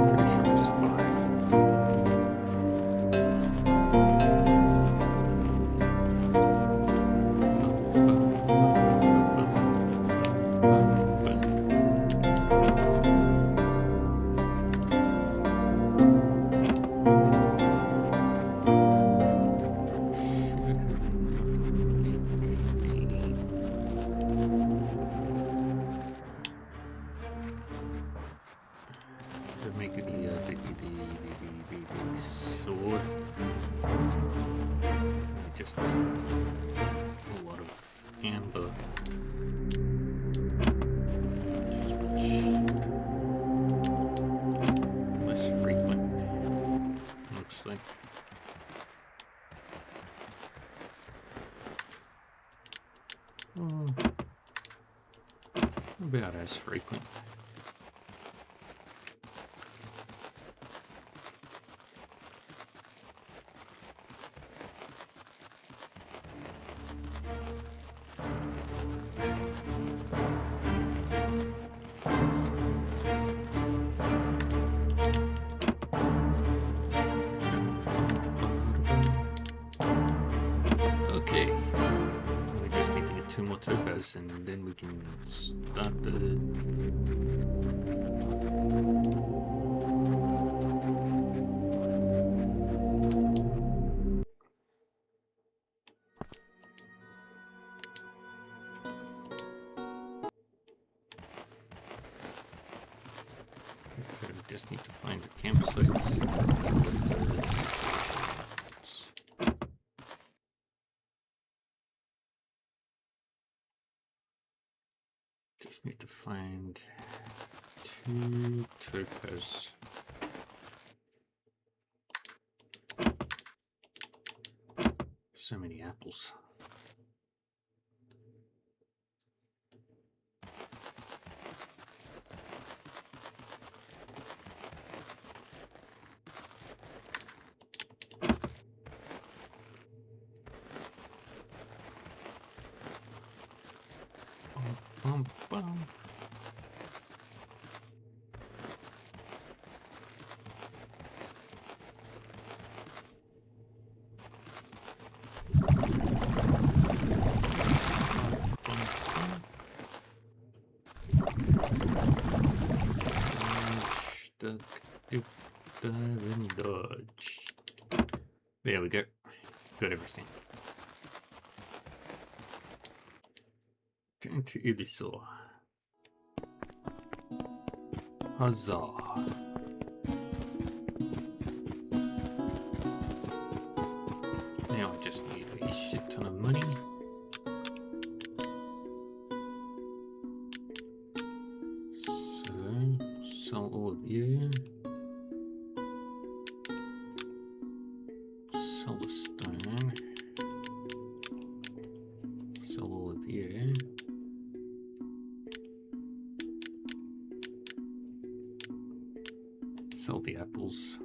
Pretty sure it's amber. Less frequent, looks like. Oh, about as frequent. Okay, we just need to get 2 more topaz and then we can start the... So we just need to find the campsites. Just need to find 2 topaz. So many apples. Bum, bum. Duck, dip, dive, and dodge. There we go. Got everything. Turn to Ivysaur. Huzzah. Now I just need a shit ton of money. So, sell all of you. Sell the stone. Sell all of you. Sell the apples.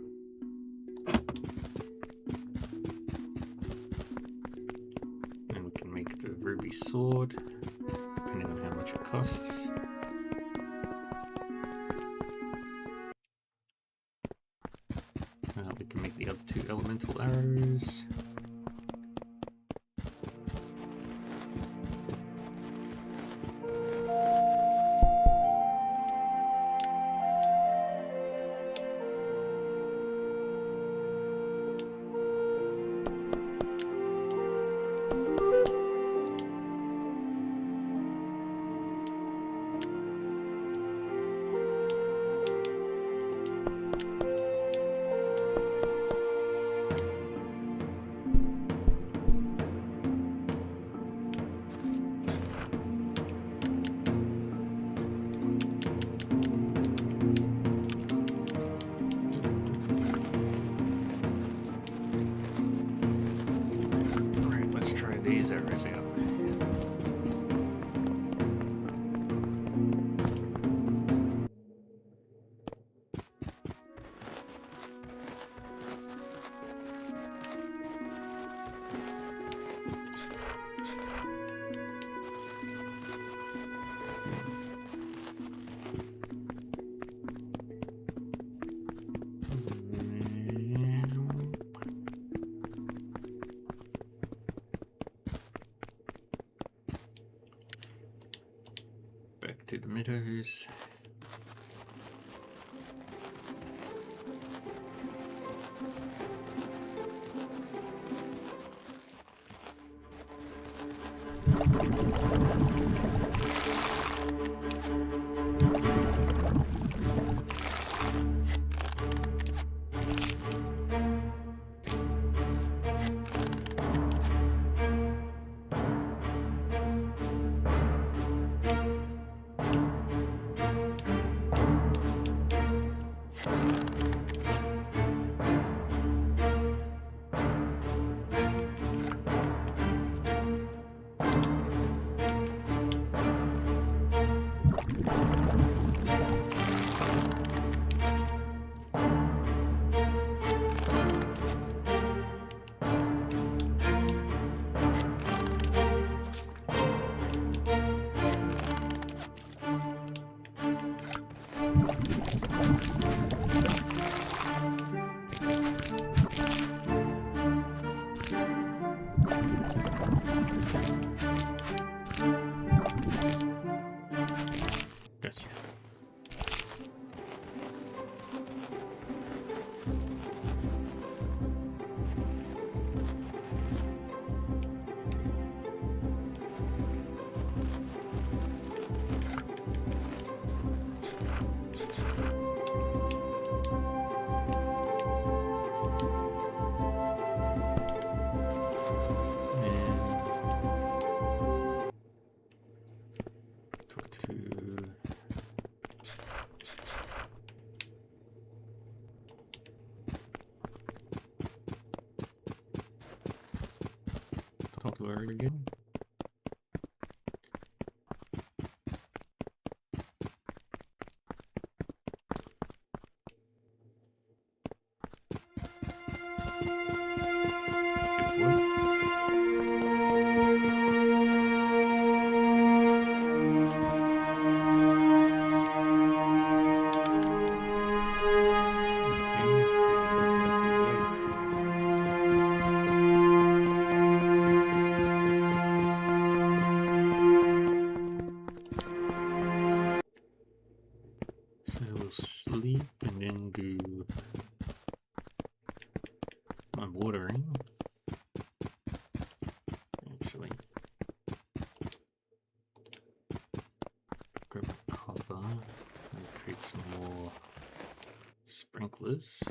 And we can make the ruby sword, depending on how much it costs. We can make the other 2 elemental arrows. These arrows out. To the meadows. Talk to her again. So we'll sleep and then do my watering. Actually, grab a copper and create some more sprinklers.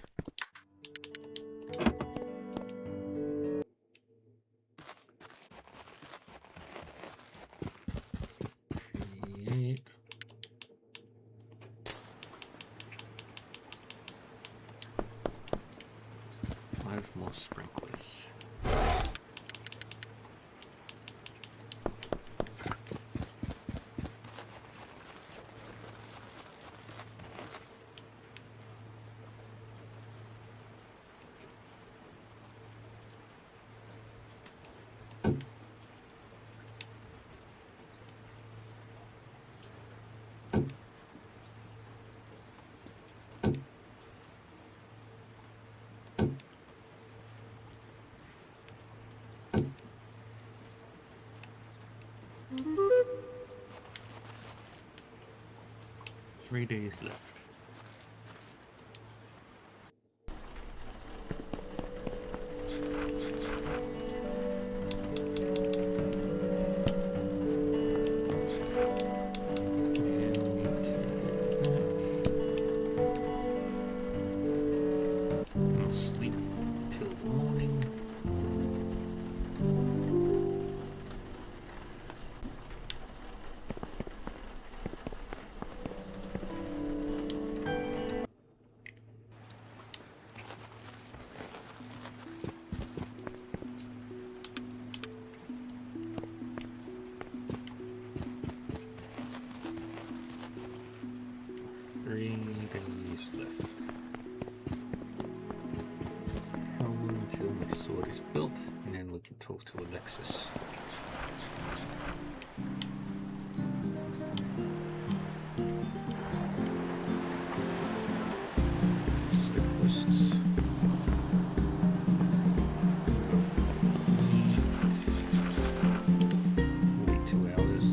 Create 5 more sprinklers. Three days left. I'll sleep till the morning. Left. How long until my sword is built, and then we can talk to Alexis. Wait 2 hours.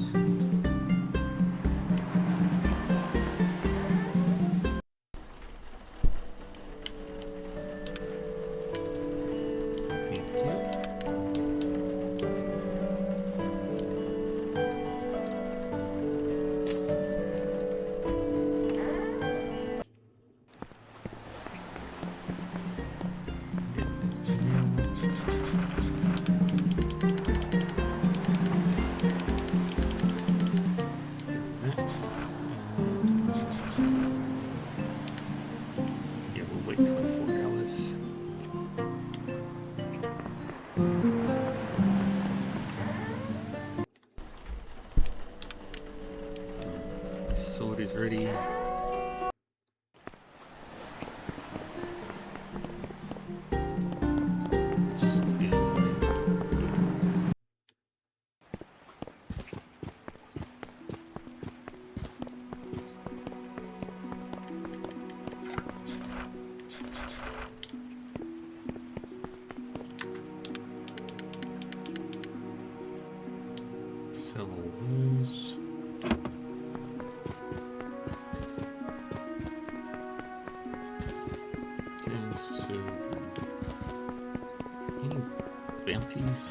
Yeah, we'll wait 24 hours. Sword is ready. Sell all those. Okay, so any bounties?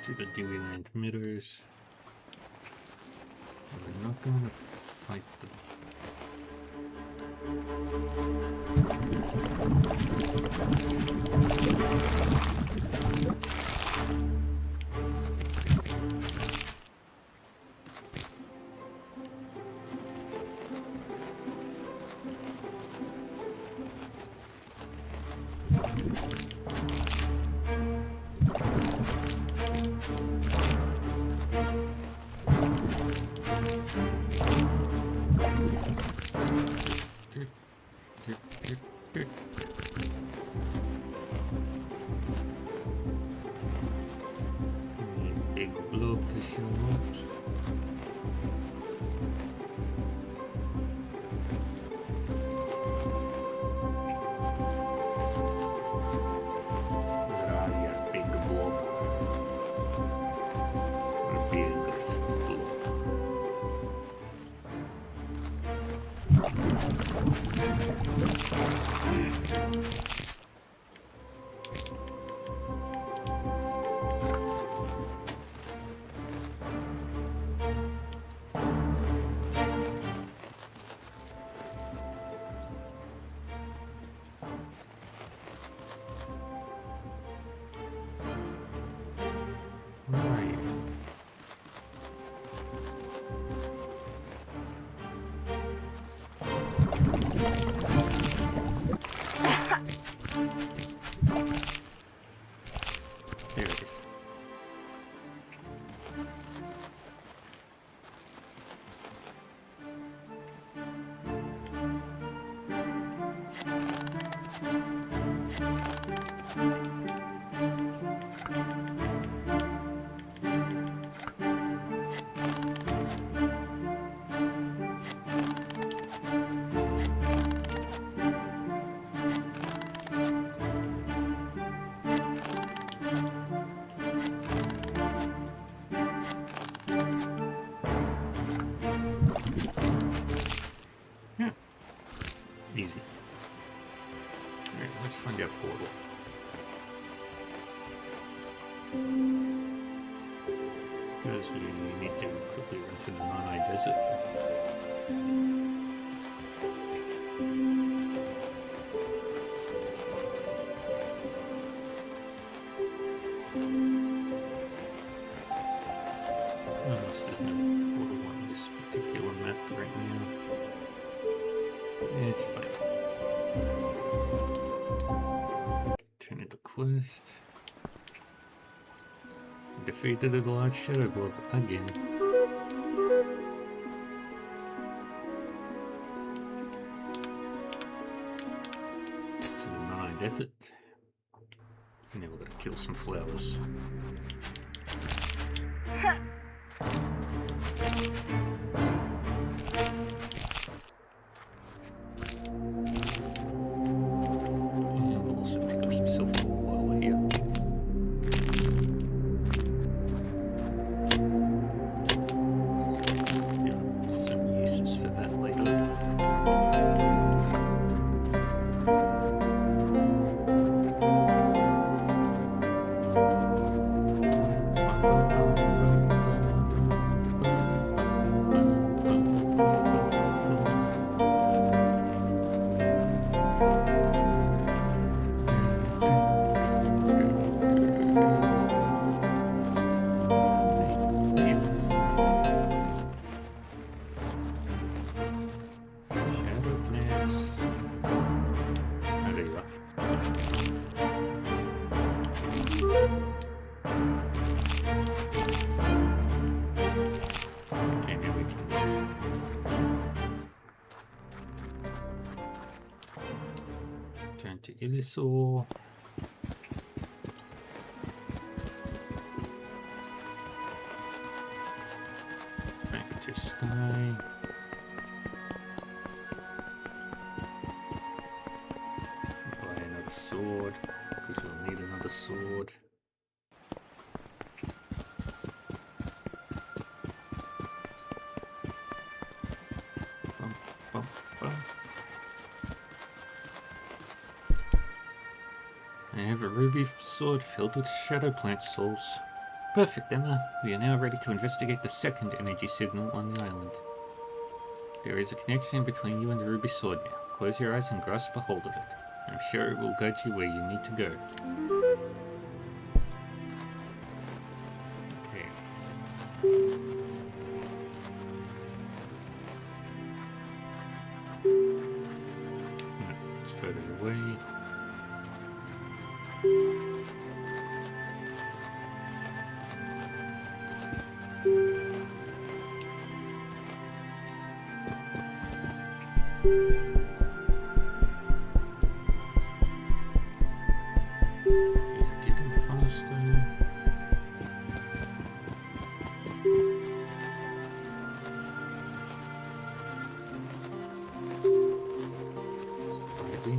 to the Dewey Land emitters. We're not going to fight them. Big blob to show up. Where are you, big blob? The biggest blob. Right. There it is. Yeah. Easy. Alright, let's find our portal. Because we need to quickly run to the Nanai Desert. Unless there's no portal on this particular map right now. It's fine. Turn in the quest. Defeated a large shadow blob again. To the Nanai Desert. And then we're gonna kill some flowers. And we'll also pick up some silver while we're here. Yeah, some uses for that later. Turn to Illisaur. Back to Sky. Buy another sword, because we'll need another sword. Bum, bum, bum. I have a ruby sword filled with shadow plant souls. Perfect, Emma. We are now ready to investigate the second energy signal on the island. There is a connection between you and the ruby sword now. Close your eyes and grasp a hold of it. I'm sure it will guide you where you need to go. Okay. No, it's further away. Is it getting faster? Slightly.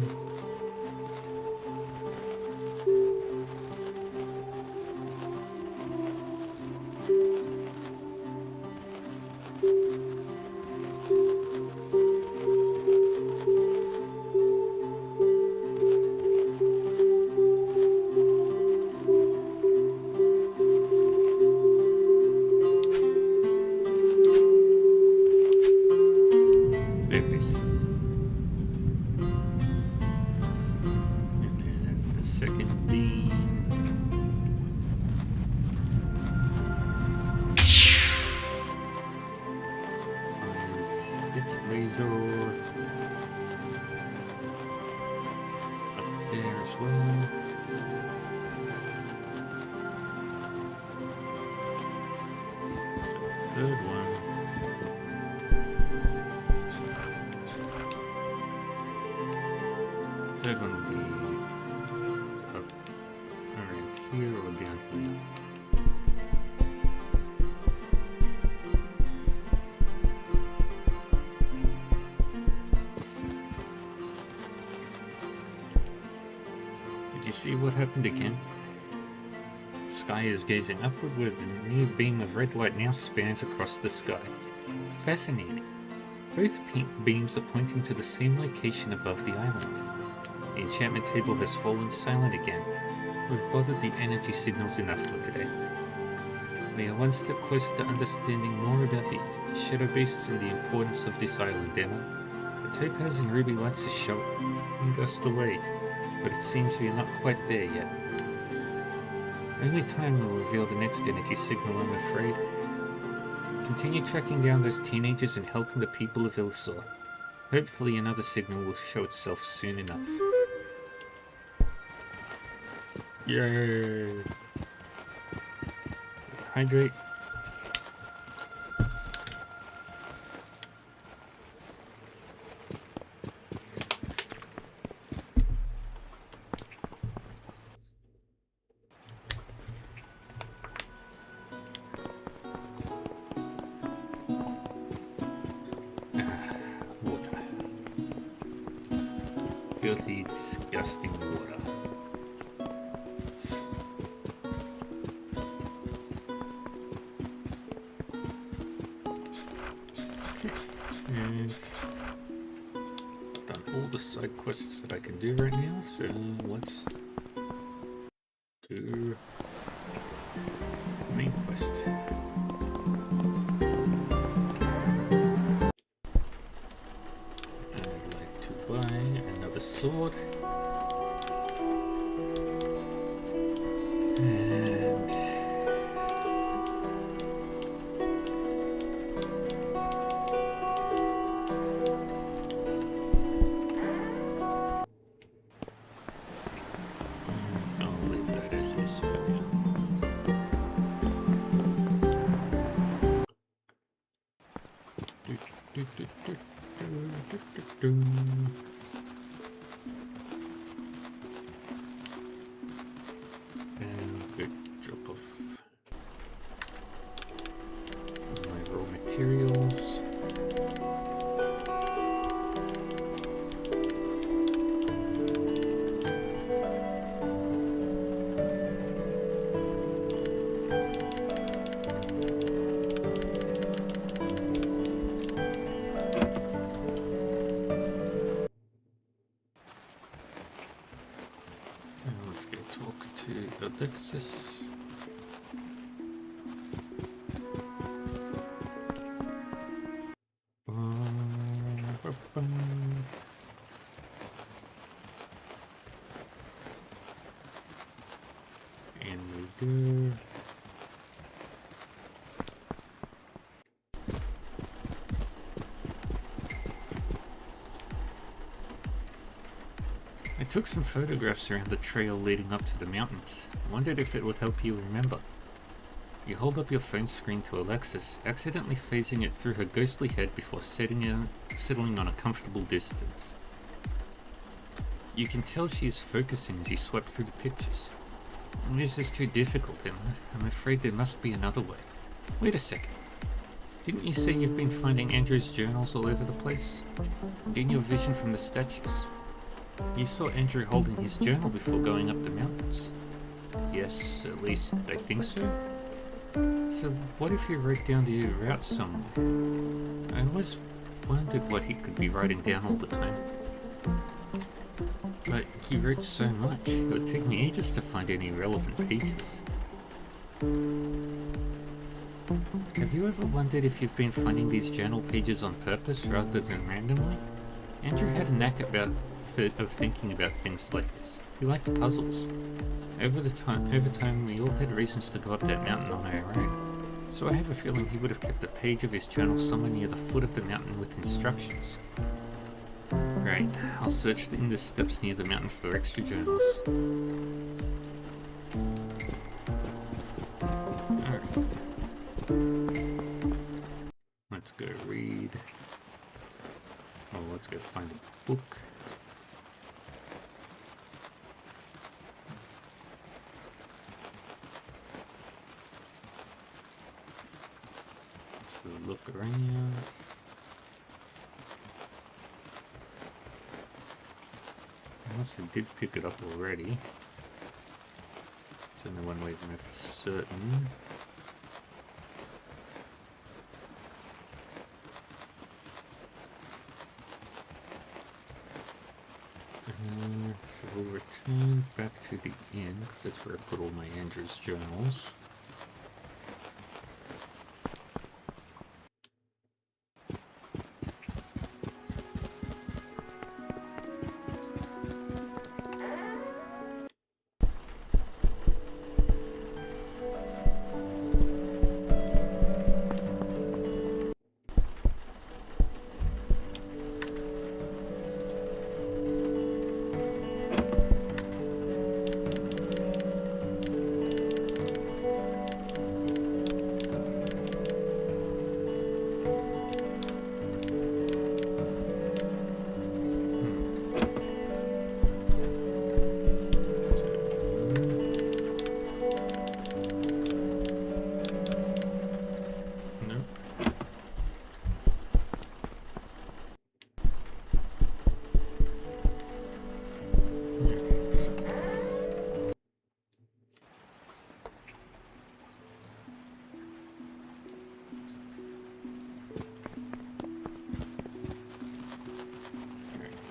There it is. And then the second beam. Fires its laser up there as well. So third one. Third one will be up around here or down here. Did you see what happened again? The sky is gazing upward where the near beam of red light now spans across the sky. Fascinating. Both beams are pointing to the same location above the island. The enchantment table has fallen silent again. We've bothered the energy signals enough for today. We are one step closer to understanding more about the shadow beasts and the importance of this island, Emma. The topaz and ruby lights are showing us the way, but it seems we are not quite there yet. Only time will reveal the next energy signal, I'm afraid. Continue tracking down those teenagers and helping the people of Ilsor. Hopefully another signal will show itself soon enough. Yay! Hydrate. Water. Filthy, disgusting water. And I've done all the side quests that I can do right now, so let's do the main quest. I'd like to buy another sword. And I'll leave that as is for now. And good drop off my raw materials. And let's go talk to Alexis. go. I took some photographs around the trail leading up to the mountains. Wondered if it would help you remember. You hold up your phone screen to Alexis, accidentally phasing it through her ghostly head before settling on a comfortable distance. You can tell she is focusing as you swipe through the pictures. This is too difficult, Emma. I'm afraid there must be another way. Wait a second. Didn't you say you've been finding Andrew's journals all over the place? And in your vision from the statues? You saw Andrew holding his journal before going up the mountains. Yes, at least I think so. So what if he wrote down the route somewhere? I always wondered what he could be writing down all the time. But he wrote so much, it would take me ages to find any relevant pages. Have you ever wondered if you've been finding these journal pages on purpose rather than randomly? Andrew had a knack of thinking about things like this. He liked puzzles. Over time, we all had reasons to go up that mountain on our own. So I have a feeling he would have kept a page of his journal somewhere near the foot of the mountain with instructions. Right, I'll search in the steps near the mountain for extra journals. Alright. Let's go read. Oh, let's go find a book. Let's look around. Unless I did pick it up already. There's only one way to know for certain. So we'll return back to the inn, because that's where I put all my Andrew's journals.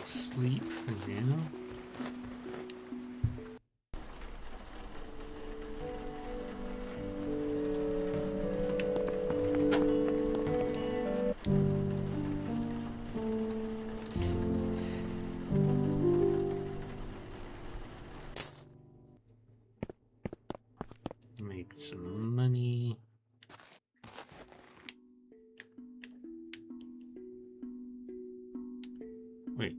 Sleep for now. Make some money. Wait.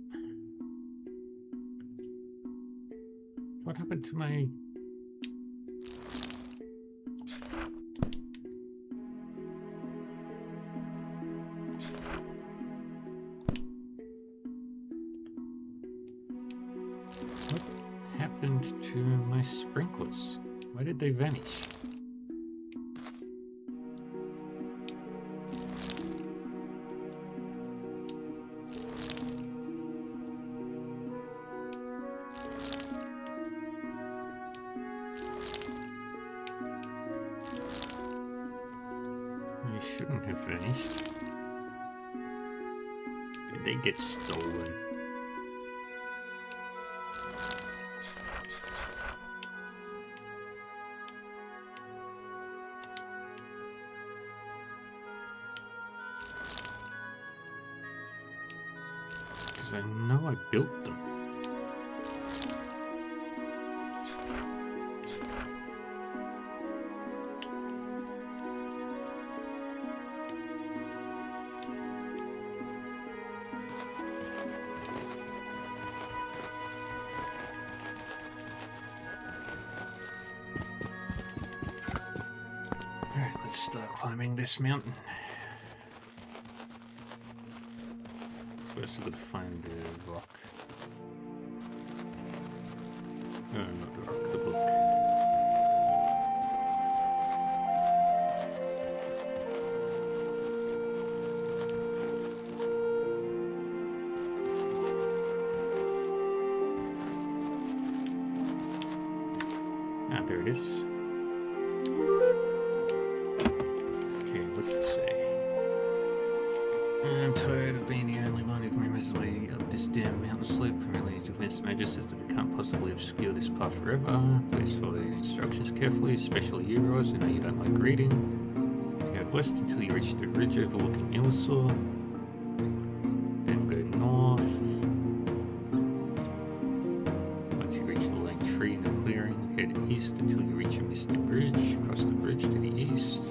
What happened to my... What happened to my sprinklers? Why did they vanish? They shouldn't have vanished. Did they get stolen? Because I know I built them. Alright, let's start climbing this mountain. First we've got to find the rock. Not the rock, the book. Ah, there it is. Okay, what's it say? I'm tired of being the only one who can remember his way up this damn mountain slope. Really, to convince the Magus that we can't possibly obscure this path forever. Please follow the instructions carefully, especially you, Roz. I know you don't like reading. Head west until you reach the ridge overlooking Ilsor. Then go north. Once you reach the lane tree in the clearing, head east until you reach a misty bridge. Cross the bridge to the east.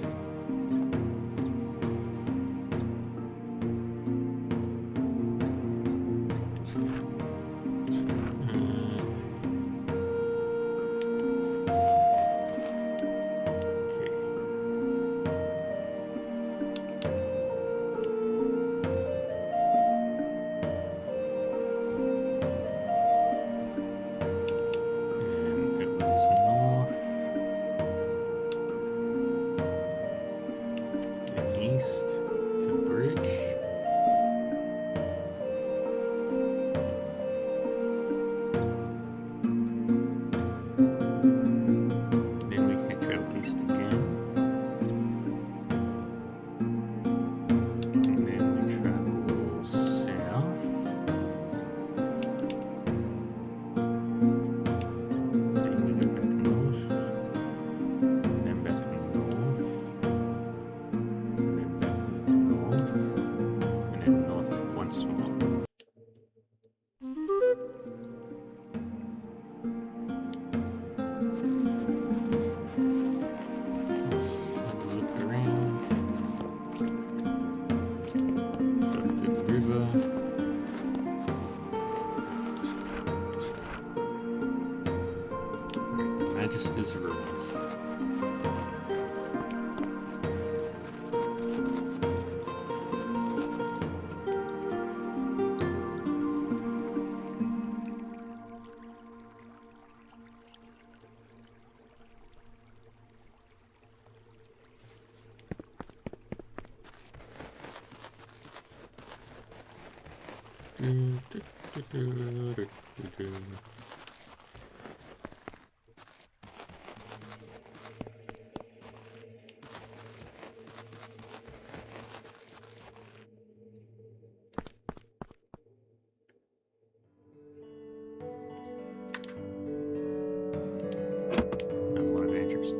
Magister's ruins.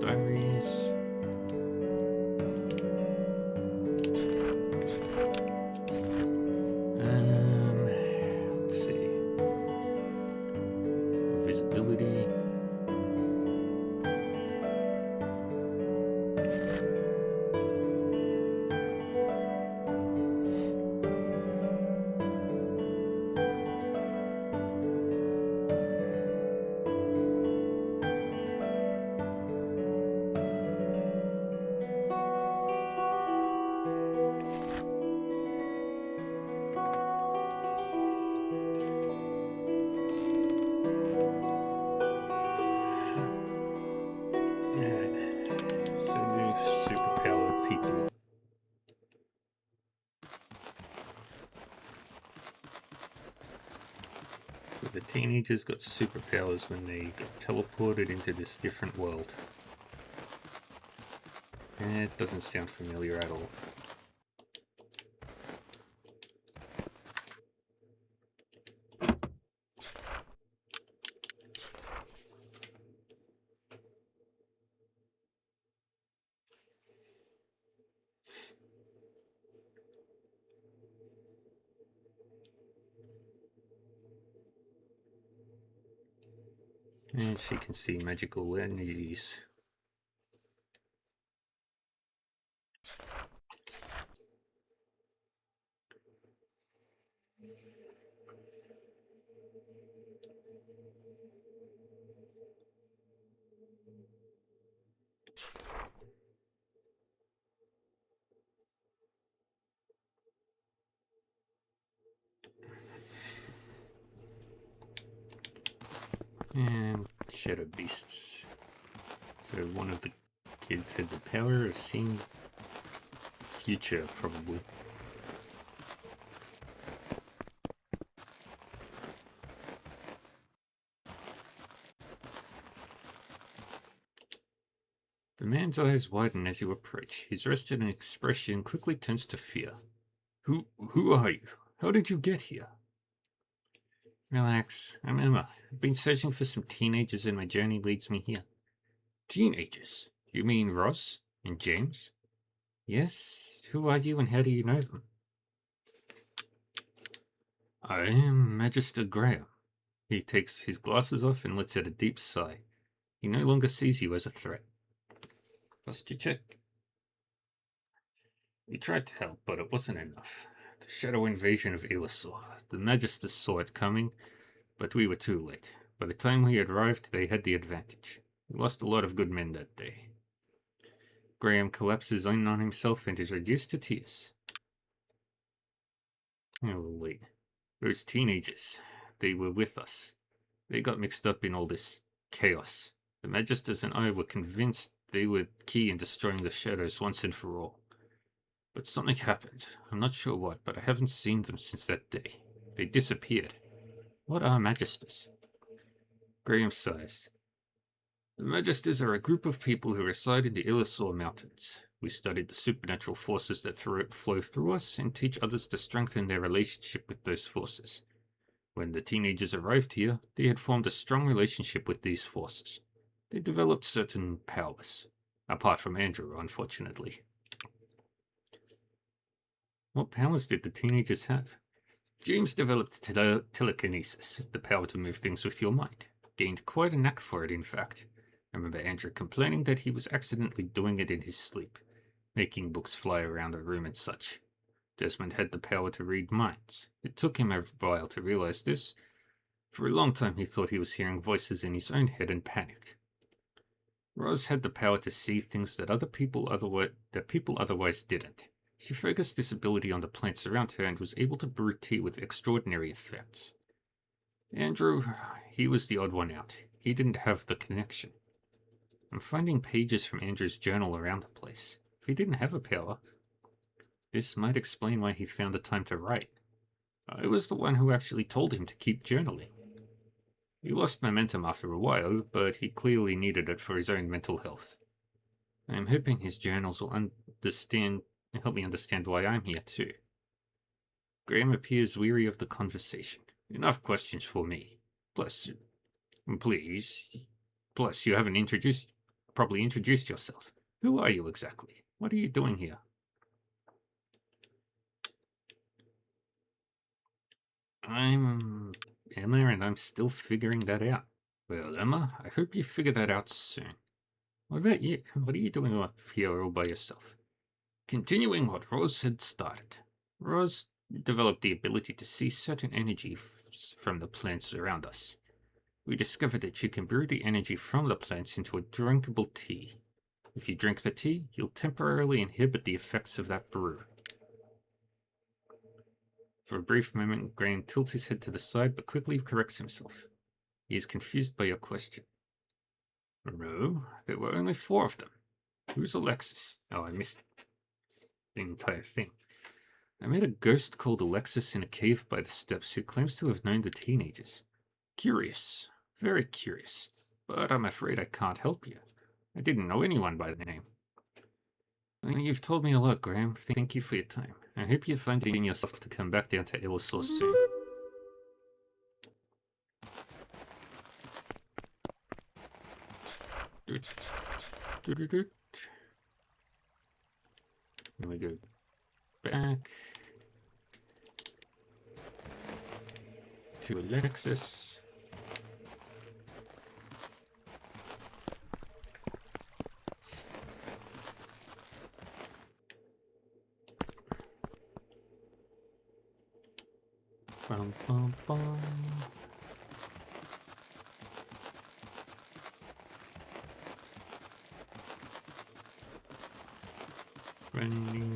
Diaries. Let's see. Visibility. The teenagers got superpowers when they got teleported into this different world. It doesn't sound familiar at all. And she can see magical entities. And shadow beasts. So one of the kids had the power of seeing the future, probably. The man's eyes widen as you approach. His rested expression quickly turns to fear. Who are you? How did you get here? Relax. I'm Emma. I've been searching for some teenagers and my journey leads me here. Teenagers? You mean Ross and James? Yes. Who are you and how do you know them? I am Magister Graham. He takes his glasses off and lets out a deep sigh. He no longer sees you as a threat. Posture check. We tried to help, but it wasn't enough. The shadow invasion of Illusaur. The Magisters saw it coming, but we were too late. By the time we arrived, they had the advantage. We lost a lot of good men that day. Graham collapses in on himself and is reduced to tears. Oh, wait. Those teenagers. They were with us. They got mixed up in all this chaos. The Magisters and I were convinced they were key in destroying the shadows once and for all. But something happened. I'm not sure what, but I haven't seen them since that day. They disappeared. What are Magisters? Graham sighs. The Magisters are a group of people who reside in the Illusaur Mountains. We studied the supernatural forces that flow through us and teach others to strengthen their relationship with those forces. When the teenagers arrived here, they had formed a strong relationship with these forces. They developed certain powers. Apart from Andrew, unfortunately. What powers did the teenagers have? James developed telekinesis, the power to move things with your mind. Gained quite a knack for it, in fact. I remember Andrew complaining that he was accidentally doing it in his sleep, making books fly around the room and such. Desmond had the power to read minds. It took him a while to realize this. For a long time he thought he was hearing voices in his own head and panicked. Rose had the power to see things that people otherwise didn't. She focused this ability on the plants around her and was able to brew tea with extraordinary effects. Andrew, he was the odd one out. He didn't have the connection. I'm finding pages from Andrew's journal around the place. If he didn't have a power, this might explain why he found the time to write. I was the one who actually told him to keep journaling. He lost momentum after a while, but he clearly needed it for his own mental health. I am hoping his journals will help me understand why I'm here too. Graham appears weary of the conversation. Enough questions for me. Plus, you haven't properly introduced yourself. Who are you exactly? What are you doing here? I'm Emma, and I'm still figuring that out. Well, Emma, I hope you figure that out soon. What about you? What are you doing up here all by yourself? Continuing what Rose had started. Rose developed the ability to see certain energy from the plants around us. We discovered that you can brew the energy from the plants into a drinkable tea. If you drink the tea, you'll temporarily inhibit the effects of that brew. For a brief moment, Graham tilts his head to the side but quickly corrects himself. He is confused by your question. No, there were only 4 of them. Who's Alexis? Oh, I missed the entire thing. I met a ghost called Alexis in a cave by the steps who claims to have known the teenagers. Curious. Very curious. But I'm afraid I can't help you. I didn't know anyone by the name. You've told me a lot, Graham. Thank you for your time. I hope you find it in yourself to come back down to Illusaur soon. Then we go back to Alexis. Bum, bum, bum. Running.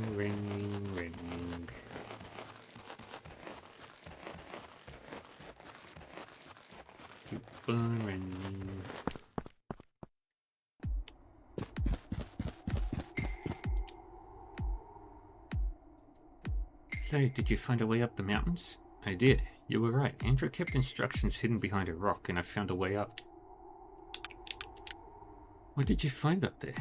running. So, did you find a way up the mountains? I did. You were right. Andrew kept instructions hidden behind a rock, and I found a way up. What did you find up there?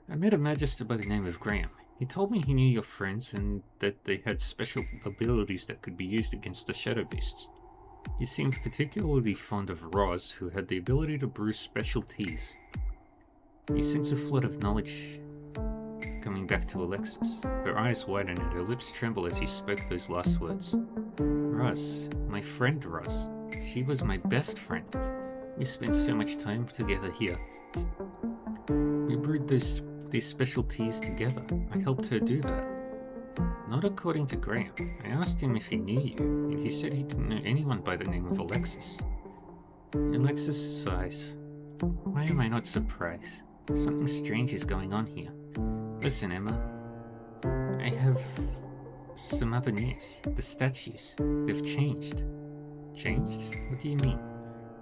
I met a magister by the name of Graham. He told me he knew your friends and that they had special abilities that could be used against the shadow beasts. He seemed particularly fond of Roz, who had the ability to brew special teas. You sense a flood of knowledge coming back to Alexis. Her eyes widen and her lips tremble as he spoke those last words. Roz, my friend Roz. She was my best friend. We spent so much time together here. We brewed these special teas together. I helped her do that. Not according to Graham. I asked him if he knew you, and he said he didn't know anyone by the name of Alexis. Alexis sighs. Why am I not surprised? Something strange is going on here. Listen, Emma. I have some other news. The statues. They've changed. Changed? What do you mean?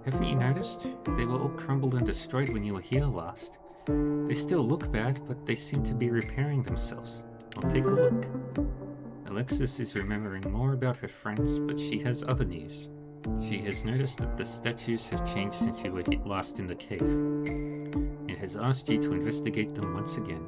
Haven't you noticed? They were all crumbled and destroyed when you were here last. They still look bad, but they seem to be repairing themselves. I'll take a look. Alexis is remembering more about her friends, but she has other news. She has noticed that the statues have changed since you were last in the cave. It has asked you to investigate them once again.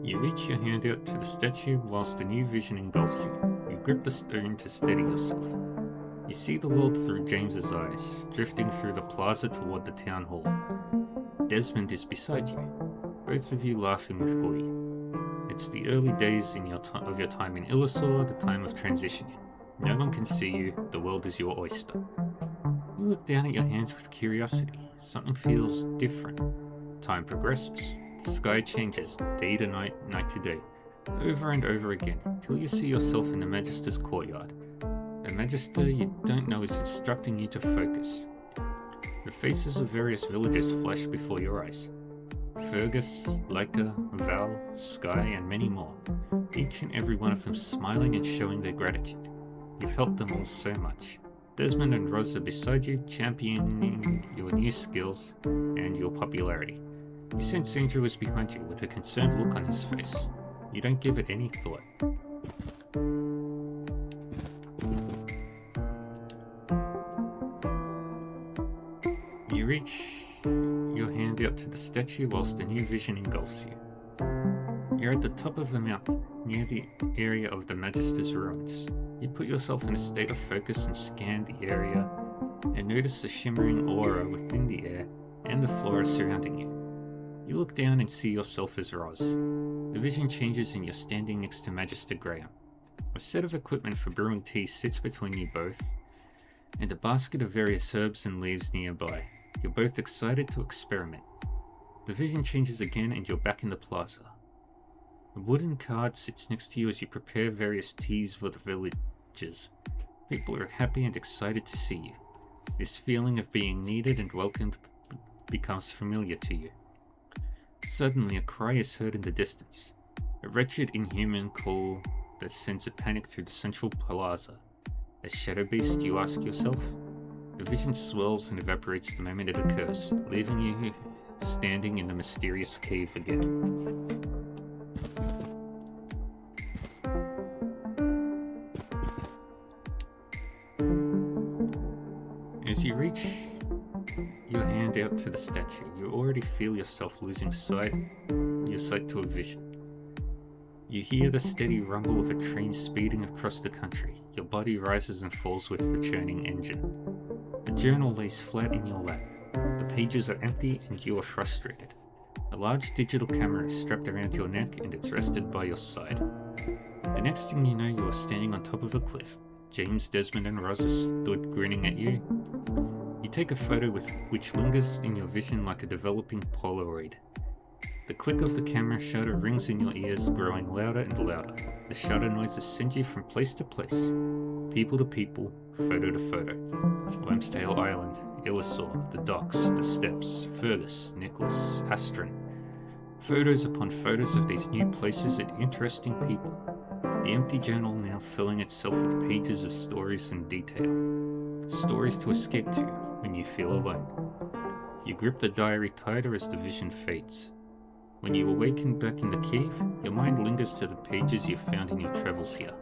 You reach your hand out to the statue whilst a new vision engulfs you. You grip the stone to steady yourself. You see the world through James's eyes, drifting through the plaza toward the town hall. Desmond is beside you, both of you laughing with glee. It's the early days of your time in Illusaur, the time of transitioning. No one can see you, the world is your oyster. You look down at your hands with curiosity. Something feels different. Time progresses. The sky changes, day to night, night to day, over and over again, till you see yourself in the Magister's courtyard. The Magister you don't know is instructing you to focus. The faces of various villagers flash before your eyes. Fergus, Leica, Val, Sky, and many more, each and every one of them smiling and showing their gratitude. You've helped them all so much. Desmond and Roz are beside you, championing your new skills and your popularity. You sense Andrew is behind you with a concerned look on his face. You don't give it any thought. You reach your hand out to the statue whilst a new vision engulfs you. You're at the top of the mountain, near the area of the Magister's ruins. You put yourself in a state of focus and scan the area, and notice the shimmering aura within the air and the flora surrounding you. You look down and see yourself as Roz. The vision changes and you're standing next to Magister Graham. A set of equipment for brewing tea sits between you both, and a basket of various herbs and leaves nearby. You're both excited to experiment. The vision changes again and you're back in the plaza. A wooden card sits next to you as you prepare various teas for the villagers. People are happy and excited to see you. This feeling of being needed and welcomed becomes familiar to you. Suddenly, a cry is heard in the distance. A wretched, inhuman call that sends a panic through the central plaza. As Shadow Beast, you ask yourself. The vision swells and evaporates the moment it occurs, leaving you standing in the mysterious cave again. As you reach your hand out to the statue, you already feel yourself losing your sight to a vision. You hear the steady rumble of a train speeding across the country. Your body rises and falls with the churning engine. A journal lays flat in your lap. The pages are empty and you are frustrated. A large digital camera is strapped around your neck and it's rested by your side. The next thing you know, you are standing on top of a cliff. James, Desmond, and Roz stood grinning at you. You take a photo which lingers in your vision like a developing Polaroid. The click of the camera shutter rings in your ears, growing louder and louder. The shutter noises send you from place to place, people to people, photo to photo. Wormsdale Island, Illusaur, the docks, the steps, Fergus, Nicholas, Astron. Photos upon photos of these new places and interesting people. The empty journal now filling itself with pages of stories and detail. Stories to escape to when you feel alone. You grip the diary tighter as the vision fades. When you awaken back in the cave, your mind lingers to the pages you found in your travels here.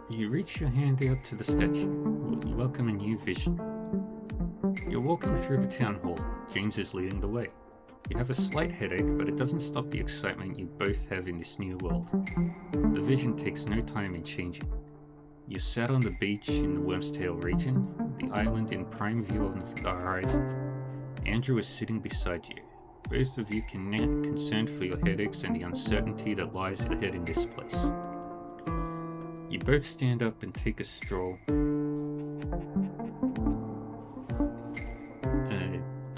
You reach your hand out to the statue, you welcome a new vision. You're walking through the town hall. James is leading the way. You have a slight headache, but it doesn't stop the excitement you both have in this new world. The vision takes no time in changing. You're sat on the beach in the Wormstail region, the island in prime view of the horizon. Andrew is sitting beside you. Both of you concerned for your headaches and the uncertainty that lies ahead in this place. You both stand up and take a stroll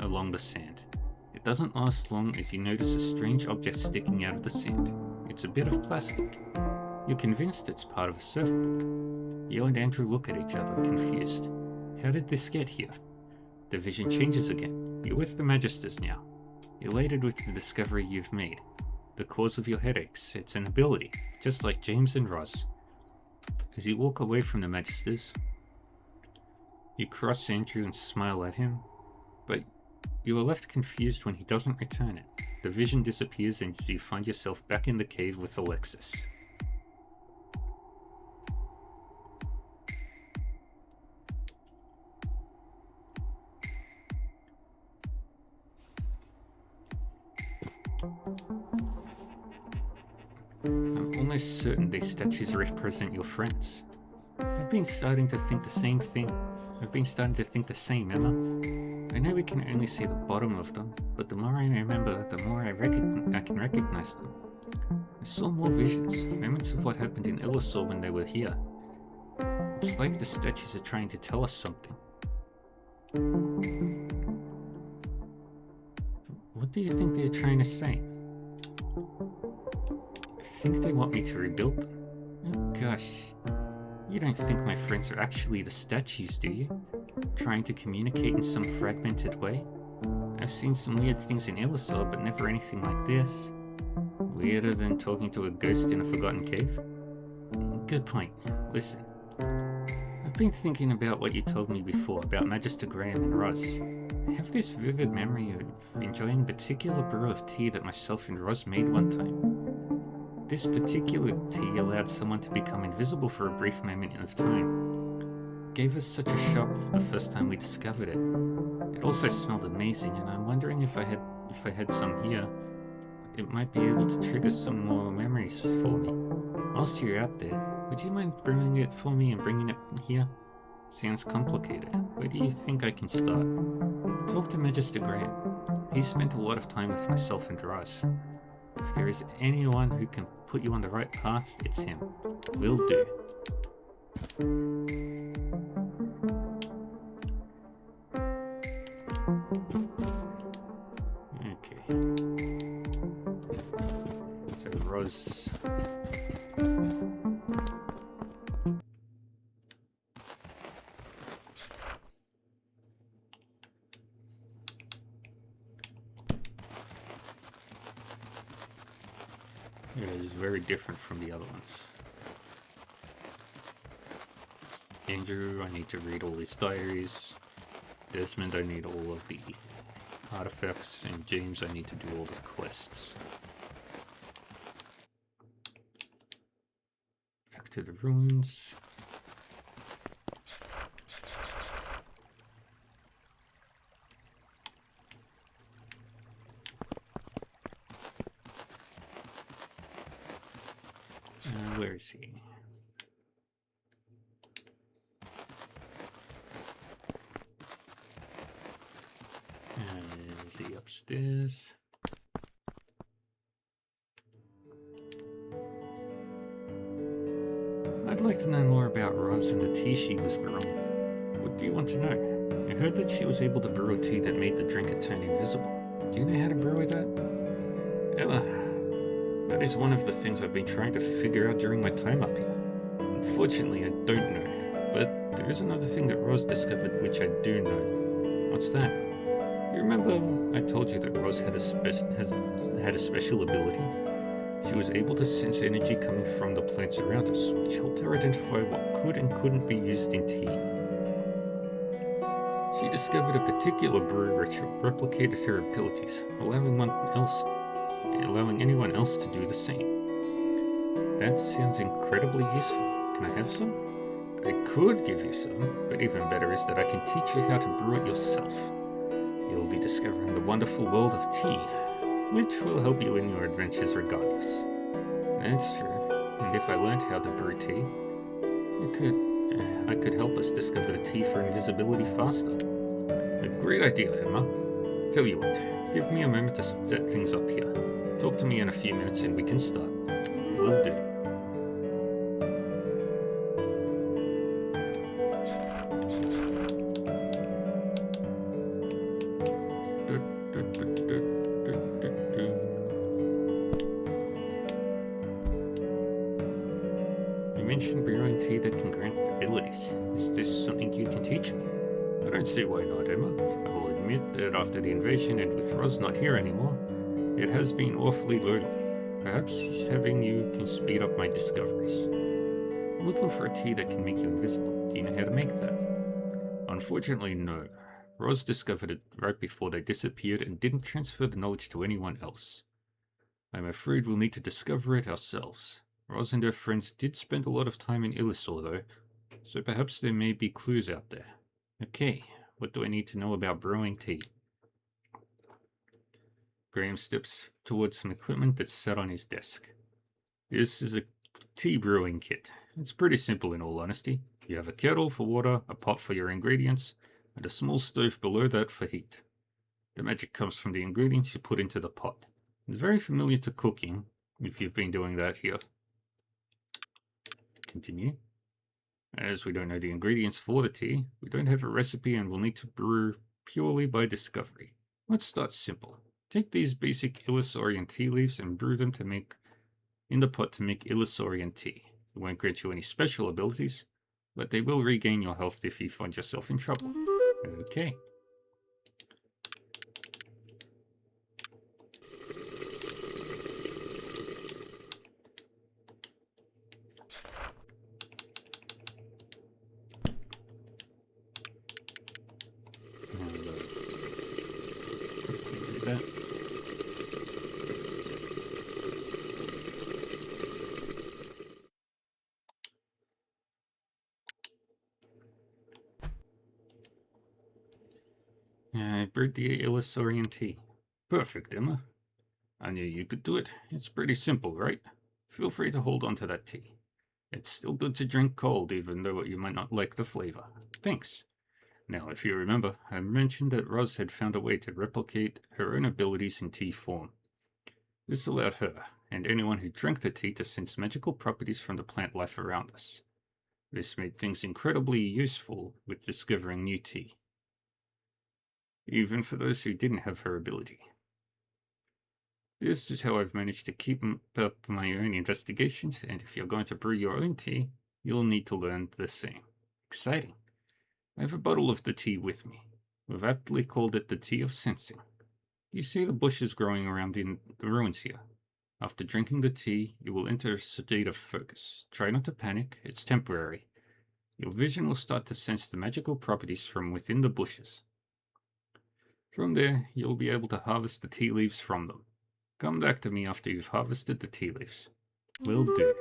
along the sand. It doesn't last long as you notice a strange object sticking out of the sand. It's a bit of plastic. You're convinced it's part of a surfboard. You and Andrew look at each other, confused. How did this get here? The vision changes again. You're with the Magisters now. Elated with the discovery you've made. The cause of your headaches. It's an ability, just like James and Roz. As you walk away from the Magisters, you cross Andrew and smile at him, but you are left confused when he doesn't return it. The vision disappears and you find yourself back in the cave with Alexis. I'm almost certain these statues represent your friends. I've been starting to think the same thing. Emma. I know we can only see the bottom of them, but the more I remember, the more I can recognize them. I saw more visions, moments of what happened in Illusaur when they were here. It's like the statues are trying to tell us something. What do you think they're trying to say? I think they want me to rebuild them. Oh gosh. You don't think my friends are actually the statues, do you? Trying to communicate in some fragmented way? I've seen some weird things in Illusaur, but never anything like this. Weirder than talking to a ghost in a forgotten cave? Good point. Listen. I've been thinking about what you told me before about Magister Graham and Roz. I have this vivid memory of enjoying a particular brew of tea that myself and Roz made one time. This particular tea allowed someone to become invisible for a brief moment of time. It gave us such a shock the first time we discovered it. It also smelled amazing, and I'm wondering if I had some here, it might be able to trigger some more memories for me. Whilst you're out there, would you mind brewing it for me and bringing it here? Sounds complicated. Where do you think I can start? Talk to Magister Graham. He's spent a lot of time with myself and Roz. If there is anyone who can put you on the right path, it's him. Will do. Okay. So Roz... It is very different from the other ones. Andrew, I need to read all his diaries. Desmond, I need all of the artifacts. And James, I need to do all the quests. Back to the ruins. Where is he? Is he upstairs? I'd like to know more about Roz and the tea she was brewing. What do you want to know? I heard that she was able to brew a tea that made the drinker turn invisible. Do you know how to brew that? Emma, that is one of the things I've been trying to figure out during my time up here. Unfortunately, I don't know, but there is another thing that Roz discovered which I do know. What's that? Do you remember I told you that Roz had a special ability? She was able to sense energy coming from the plants around us, which helped her identify what could and couldn't be used in tea. She discovered a particular brew which replicated her abilities, allowing anyone else to do the same. That sounds incredibly useful. Can I have some? I could give you some, but even better is that I can teach you how to brew it yourself. You'll be discovering the wonderful world of tea, which will help you in your adventures regardless. That's true, and if I learned how to brew tea, I could help us discover the tea for invisibility faster. A great idea, Emma. Tell you what, give me a moment to set things up here. Talk to me in a few minutes and we can start. Will do. You mentioned brewing tea that can grant abilities. Is this something you can teach me? I don't see why not, Emma. I will admit that after the invasion and with Roz not here anymore, it has been awfully lonely. Perhaps having you can speed up my discoveries. I'm looking for a tea that can make you invisible. Do you know how to make that? Unfortunately, no. Roz discovered it right before they disappeared and didn't transfer the knowledge to anyone else. I'm afraid we'll need to discover it ourselves. Roz and her friends did spend a lot of time in Illusaur, though, so perhaps there may be clues out there. Okay, what do I need to know about brewing tea? Graham steps towards some equipment that's sat on his desk. This is a tea brewing kit. It's pretty simple in all honesty. You have a kettle for water, a pot for your ingredients, and a small stove below that for heat. The magic comes from the ingredients you put into the pot. It's very familiar to cooking, if you've been doing that here. Continue. As we don't know the ingredients for the tea, we don't have a recipe and we'll need to brew purely by discovery. Let's start simple. Take these basic Illusaurian tea leaves and brew them in the pot to make Illusaurian tea. It won't grant you any special abilities, but they will regain your health if you find yourself in trouble. Okay. I brewed the Illusaurian tea. Perfect, Emma. I knew you could do it. It's pretty simple, right? Feel free to hold on to that tea. It's still good to drink cold, even though you might not like the flavor. Thanks. Now, if you remember, I mentioned that Roz had found a way to replicate her own abilities in tea form. This allowed her, and anyone who drank the tea, to sense magical properties from the plant life around us. This made things incredibly useful with discovering new tea, even for those who didn't have her ability. This is how I've managed to keep up my own investigations, and if you're going to brew your own tea, you'll need to learn the same. Exciting. I have a bottle of the tea with me. We've aptly called it the Tea of Sensing. You see the bushes growing around in the ruins here. After drinking the tea, you will enter a state of focus. Try not to panic, it's temporary. Your vision will start to sense the magical properties from within the bushes. From there, you'll be able to harvest the tea leaves from them. Come back to me after you've harvested the tea leaves. Will do.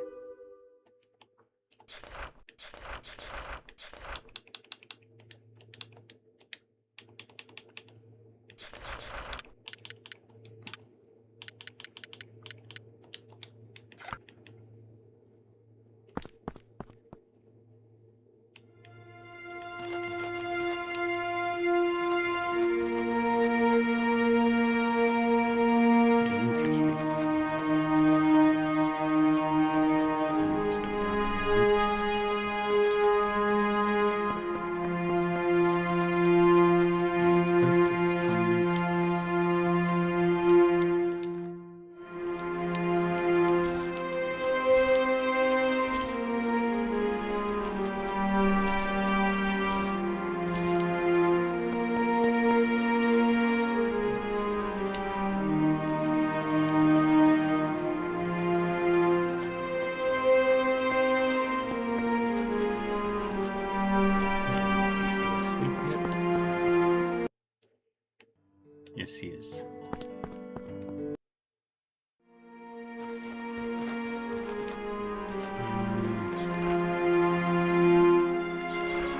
Yes, he is.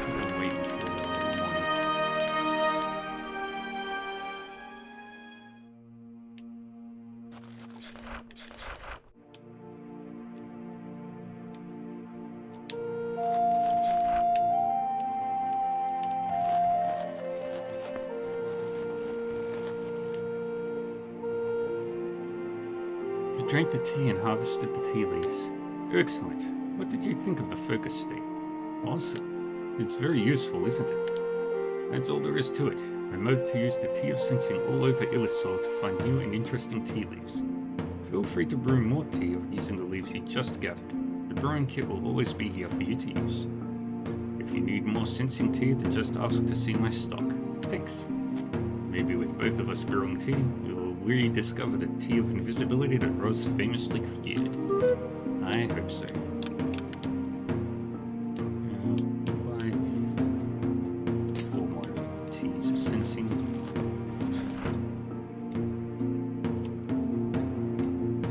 We'll wait until morning. I drank the tea and harvested the tea leaves. Excellent. What did you think of the focus state? Awesome. It's very useful, isn't it? That's all there is to it. Remember to use the tea of sensing all over Illusaur to find new and interesting tea leaves. Feel free to brew more tea using the leaves you just gathered. The brewing kit will always be here for you to use. If you need more sensing tea, then just ask to see my stock. Thanks. Maybe with both of us brewing tea, we will rediscover the tea of invisibility that Roz famously created. I hope so. Buy 4 more teas of sensing.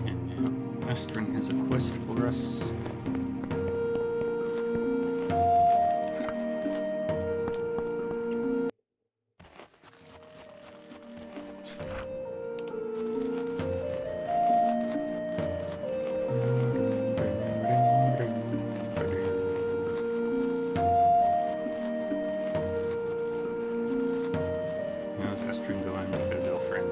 And now Astron has a quest for us. How's Astron going with her girlfriend?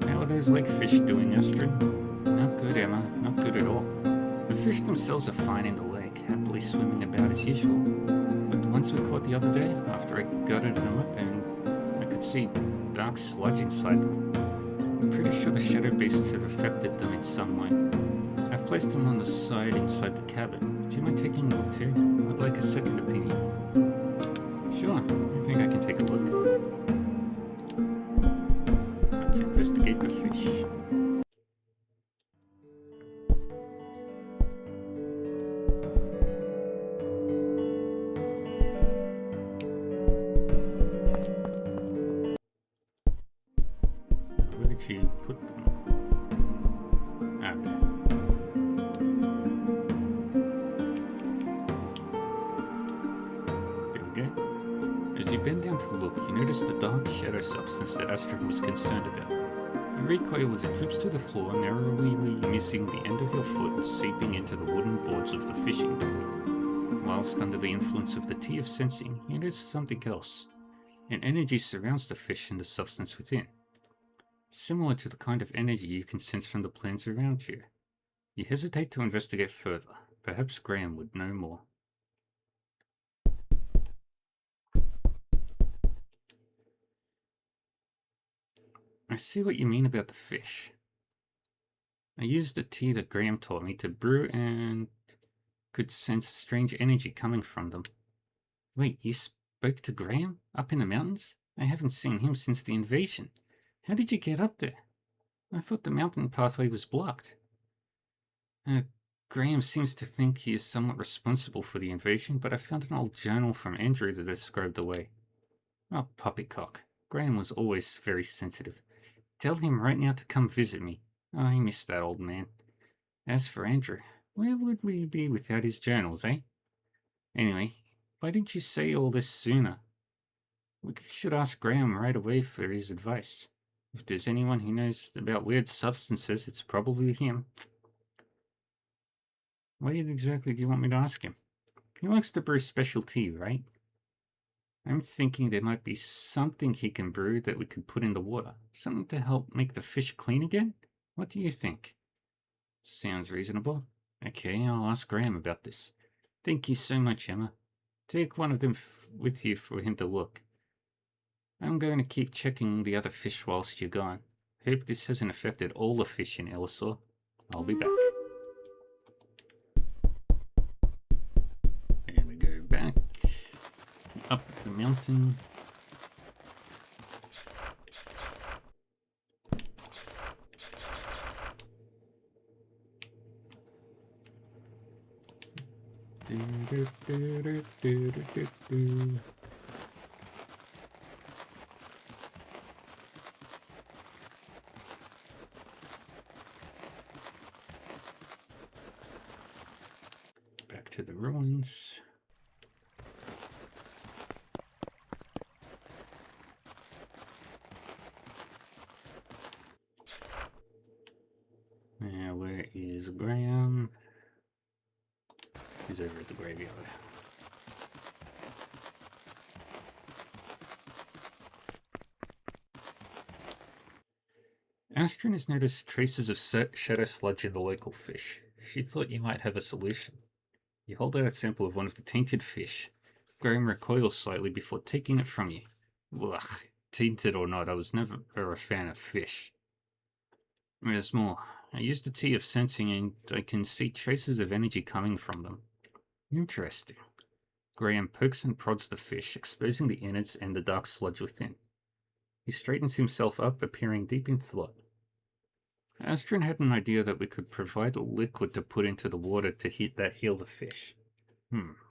How are those lake fish doing, Astron? Not good, Emma. Not good at all. The fish themselves are fine in the lake, happily swimming about as usual. But the ones we caught the other day, after I gutted them up and I could see dark sludge inside them, I'm pretty sure the shadow beasts have affected them in some way. I've placed them on the side inside the cabin. Do you mind taking a look too? I'd like a second opinion. Sure, I think I can take a look. Let's investigate the fish. Where did she put them? Ah, there. There we go. As you bend down to look, you notice the dark shadow substance that Astron was concerned about. You recoil as it drips to the floor, narrowly missing the end of your foot, seeping into the wooden boards of the fishing dock. Whilst under the influence of the tea of sensing, you notice something else. An energy surrounds the fish and the substance within, similar to the kind of energy you can sense from the plants around you. You hesitate to investigate further. Perhaps Graham would know more. I see what you mean about the fish. I used the tea that Graham taught me to brew and could sense strange energy coming from them. Wait, you spoke to Graham? Up in the mountains? I haven't seen him since the invasion. How did you get up there? I thought the mountain pathway was blocked. Graham seems to think he is somewhat responsible for the invasion, but I found an old journal from Andrew that described the way. Oh, poppycock. Graham was always very sensitive. Tell him right now to come visit me. Oh, I miss that old man. As for Andrew, where would we be without his journals, eh? Anyway, why didn't you say all this sooner? We should ask Graham right away for his advice. If there's anyone who knows about weird substances, it's probably him. What exactly do you want me to ask him? He likes to brew special tea, right? I'm thinking there might be something he can brew that we could put in the water. Something to help make the fish clean again? What do you think? Sounds reasonable. Okay, I'll ask Graham about this. Thank you so much, Emma. Take one of them with you for him to look. I'm going to keep checking the other fish whilst you're gone. Hope this hasn't affected all the fish in Illusaur. I'll be back. And we go back up the mountain. Back to the ruins. Now, where is Graham? He's over at the graveyard. Astrid has noticed traces of shadow sludge in the local fish. She thought you might have a solution. You hold out a sample of one of the tainted fish. Graham recoils slightly before taking it from you. Ugh, tainted or not, I was never a fan of fish. There's more. I used a tea of sensing and I can see traces of energy coming from them. Interesting. Graham pokes and prods the fish, exposing the innards and the dark sludge within. He straightens himself up, appearing deep in thought. Astrid had an idea that we could provide a liquid to put into the water to heal the fish.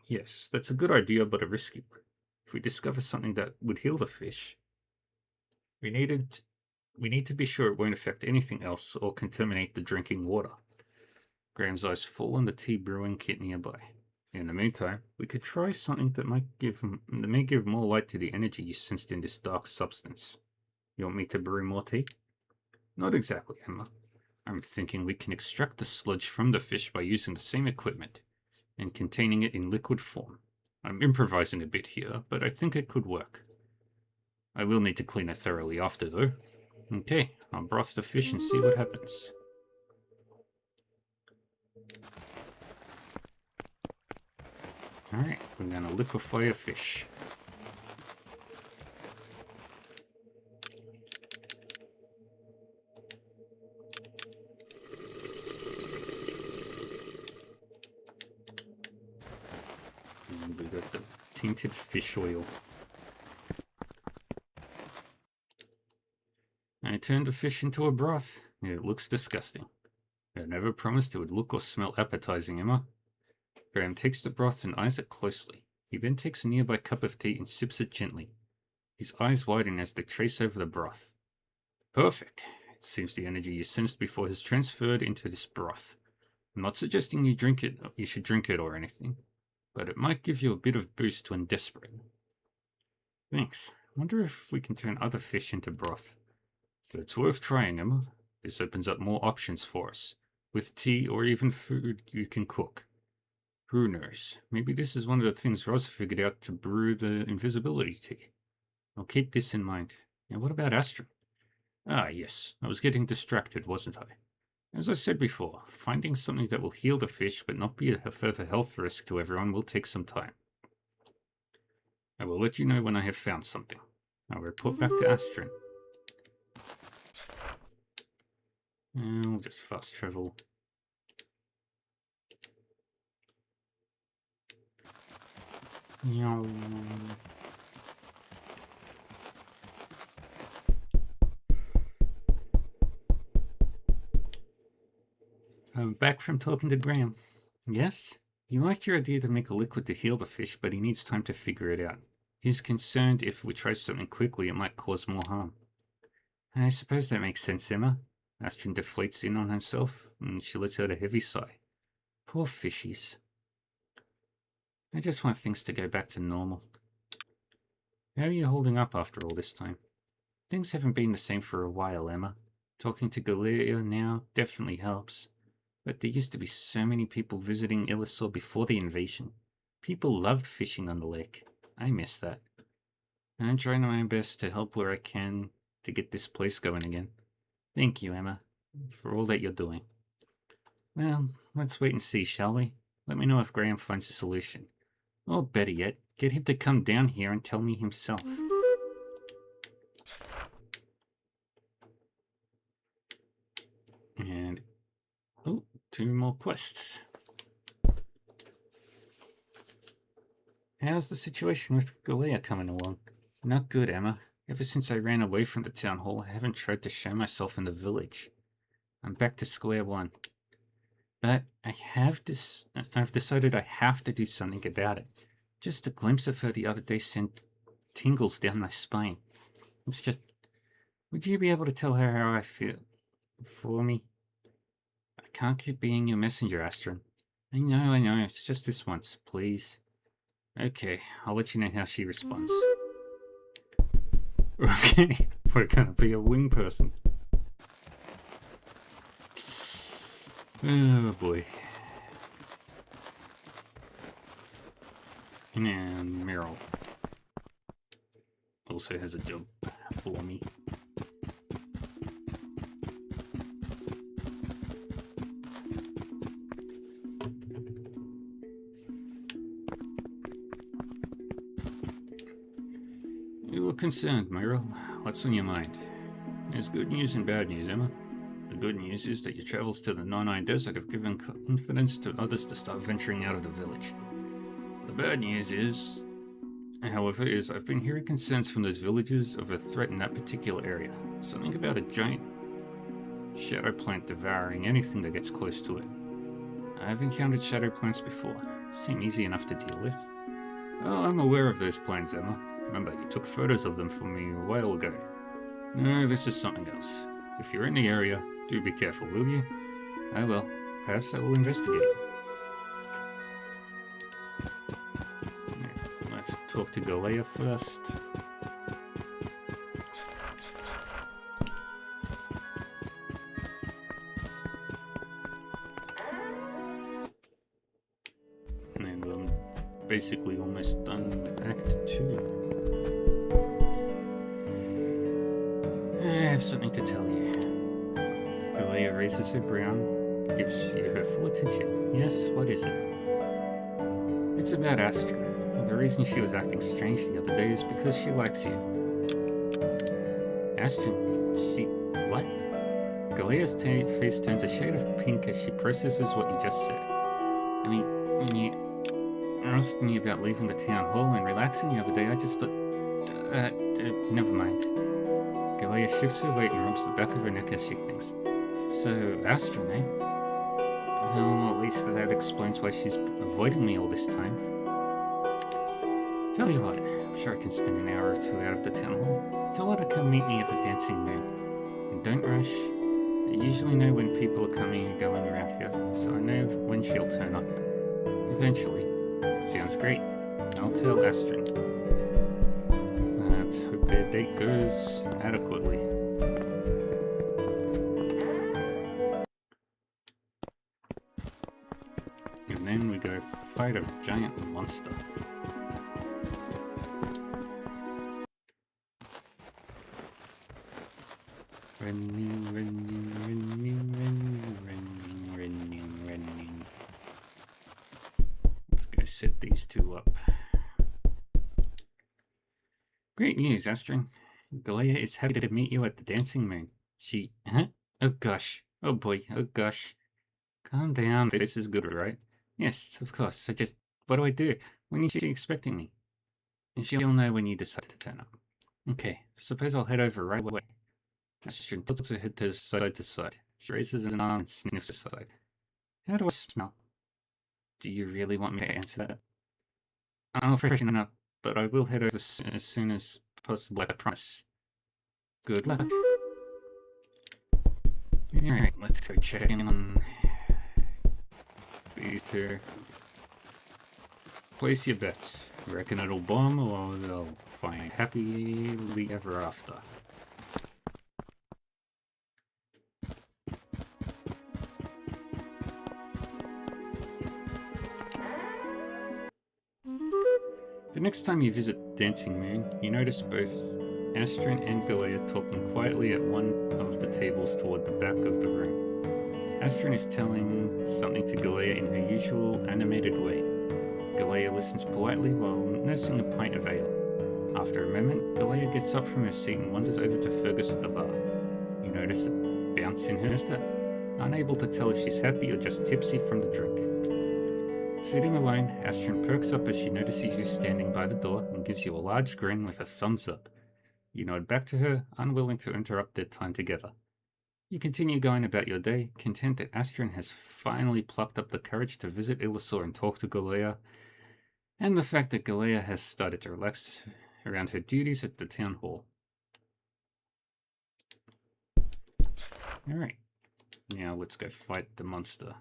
Yes, that's a good idea, but a risky one. If we discover something that would heal the fish, we need to be sure it won't affect anything else or contaminate the drinking water. Graham's eyes fall on the tea brewing kit nearby. In the meantime, we could try something that may give more light to the energy you sensed in this dark substance. You want me to brew more tea? Not exactly, Emma. I'm thinking we can extract the sludge from the fish by using the same equipment and containing it in liquid form. I'm improvising a bit here, but I think it could work. I will need to clean it thoroughly after, though. Okay, I'll broth the fish and see what happens. Alright, we're gonna liquefy a fish. And we got the tainted fish oil. I turned the fish into a broth. It looks disgusting. I never promised it would look or smell appetizing, Emma. Graham takes the broth and eyes it closely. He then takes a nearby cup of tea and sips it gently. His eyes widen as they trace over the broth. Perfect. It seems the energy you sensed before has transferred into this broth. I'm not suggesting you should drink it or anything, but it might give you a bit of boost when desperate. Thanks. I wonder if we can turn other fish into broth. But it's worth trying, Emma. This opens up more options for us, with tea or even food you can cook. Who knows? Maybe this is one of the things Roz figured out to brew the invisibility tea. I'll keep this in mind. Now, what about Astrid? Ah, yes. I was getting distracted, wasn't I? As I said before, finding something that will heal the fish but not be a further health risk to everyone will take some time. I will let you know when I have found something. I'll report back to Astrid. And we'll just fast travel. I'm back from talking to Graham. Yes? He liked your idea to make a liquid to heal the fish, but he needs time to figure it out. He's concerned if we try something quickly, it might cause more harm. I suppose that makes sense, Emma. Astrid deflates in on herself, and she lets out a heavy sigh. Poor fishies. I just want things to go back to normal. How are you holding up after all this time? Things haven't been the same for a while, Emma. Talking to Galea now definitely helps. But there used to be so many people visiting Illusor before the invasion. People loved fishing on the lake. I miss that. I'm trying my best to help where I can to get this place going again. Thank you, Emma, for all that you're doing. Well, let's wait and see, shall we? Let me know if Graham finds a solution. Or better yet, get him to come down here and tell me himself. And, oh, 2 more quests. How's the situation with Galea coming along? Not good, Emma. Ever since I ran away from the town hall, I haven't tried to show myself in the village. I'm back to square one. But I've decided I have to do something about it. Just a glimpse of her the other day sent tingles down my spine. It's just, would you be able to tell her how I feel for me? I can't keep being your messenger, Astron. I know, it's just this once, please. Okay, I'll let you know how she responds. Okay, we're gonna be a wing person. Oh boy. And Meryl also has a job for me. You look concerned, Meryl. What's on your mind? There's good news and bad news, Emma. The good news is that your travels to the Nine Desert have given confidence to others to start venturing out of the village. The bad news is, however, I've been hearing concerns from those villagers of a threat in that particular area. Something about a giant shadow plant devouring anything that gets close to it. I've encountered shadow plants before. Seem easy enough to deal with. Oh, I'm aware of those plants, Emma. Remember, you took photos of them for me a while ago. No, this is something else. If you're in the area, do be careful, will you? I will. Perhaps I will investigate. Let's talk to Galea first. And I'm basically almost done with Act 2. I have something to tell you. Galea raises her brow, gives you her full attention. Yes, what is it? It's about Astron. The reason she was acting strange the other day is because she likes you. Astron, she... what? Galea's face turns a shade of pink as she processes what you just said. I mean, when you asked me about leaving the town hall and relaxing the other day, I just thought... never mind. Galea shifts her weight and rubs the back of her neck as she thinks. So, Astron, eh? Well, at least that explains why she's avoiding me all this time. Tell you what, I'm sure I can spend an hour or two out of the town hall. Tell her to come meet me at the Dancing Moon. And don't rush. I usually know when people are coming and going around here, so I know when she'll turn up. Eventually. Sounds great. I'll tell Astron. Let's hope their date goes adequately. And then we go fight a giant monster. Running. Let's go set these two up. Great news, Astron. Galea is happy to meet you at the Dancing Moon. She... huh? Oh gosh. Oh boy. Oh gosh. Calm down. This is good, right? Yes, of course. What do I do? When is she expecting me? And she'll know when you decide to turn up. Okay, suppose I'll head over right away. Astron tilts her head to side. She raises an arm and sniffs aside. How do I smell? Do you really want me to answer that? I'll freshen up, but I will head over as soon as possible, I promise. Good luck. Alright, let's go check in on these two. Place your bets. Reckon it'll bomb or they'll find happily ever after. The next time you visit Dancing Moon, you notice both Astron and Galea talking quietly at one of the tables toward the back of the room. Astron is telling something to Galea in her usual animated way. Galea listens politely while nursing a pint of ale. After a moment, Galea gets up from her seat and wanders over to Fergus at the bar. You notice a bounce in her step, unable to tell if she's happy or just tipsy from the drink. Sitting alone, Astron perks up as she notices you standing by the door and gives you a large grin with a thumbs up. You nod back to her, unwilling to interrupt their time together. You continue going about your day, content that Astrian has finally plucked up the courage to visit Illusaur and talk to Galea, and the fact that Galea has started to relax around her duties at the town hall. Alright, now let's go fight the monster.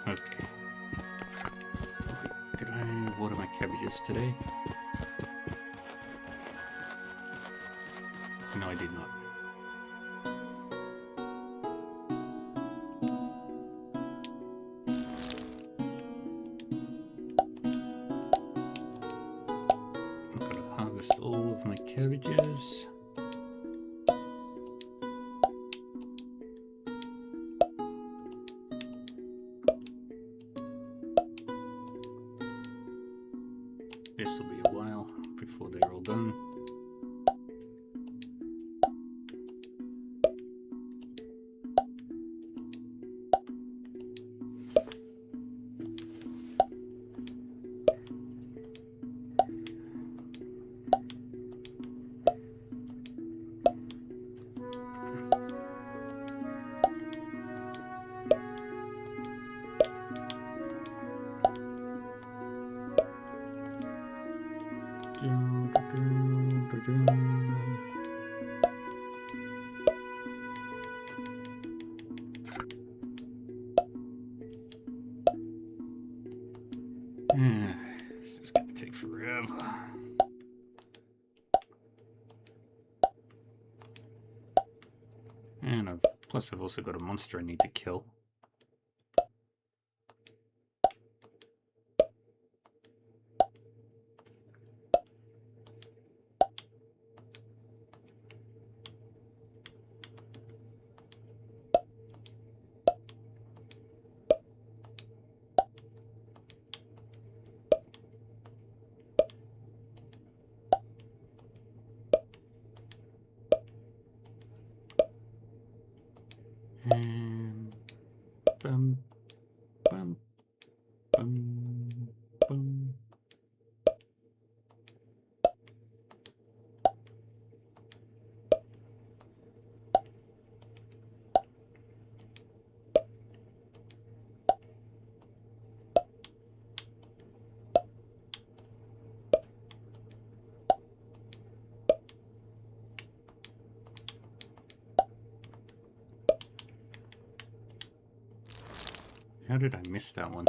Okay. Wait, did I water my cabbages today? No, I did not. I've got to harvest all of my cabbages. This will be a while before they're all done. This is gonna take forever. And plus I've also got a monster I need to kill. And bum, bum, bum, bum. How did I miss that one?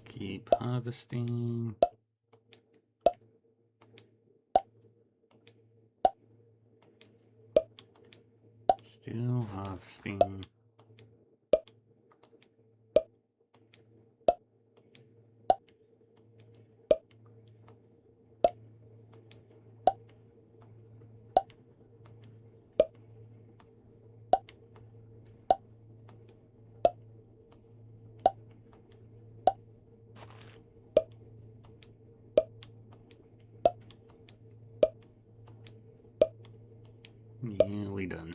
Keep harvesting. Still harvesting. Nearly done.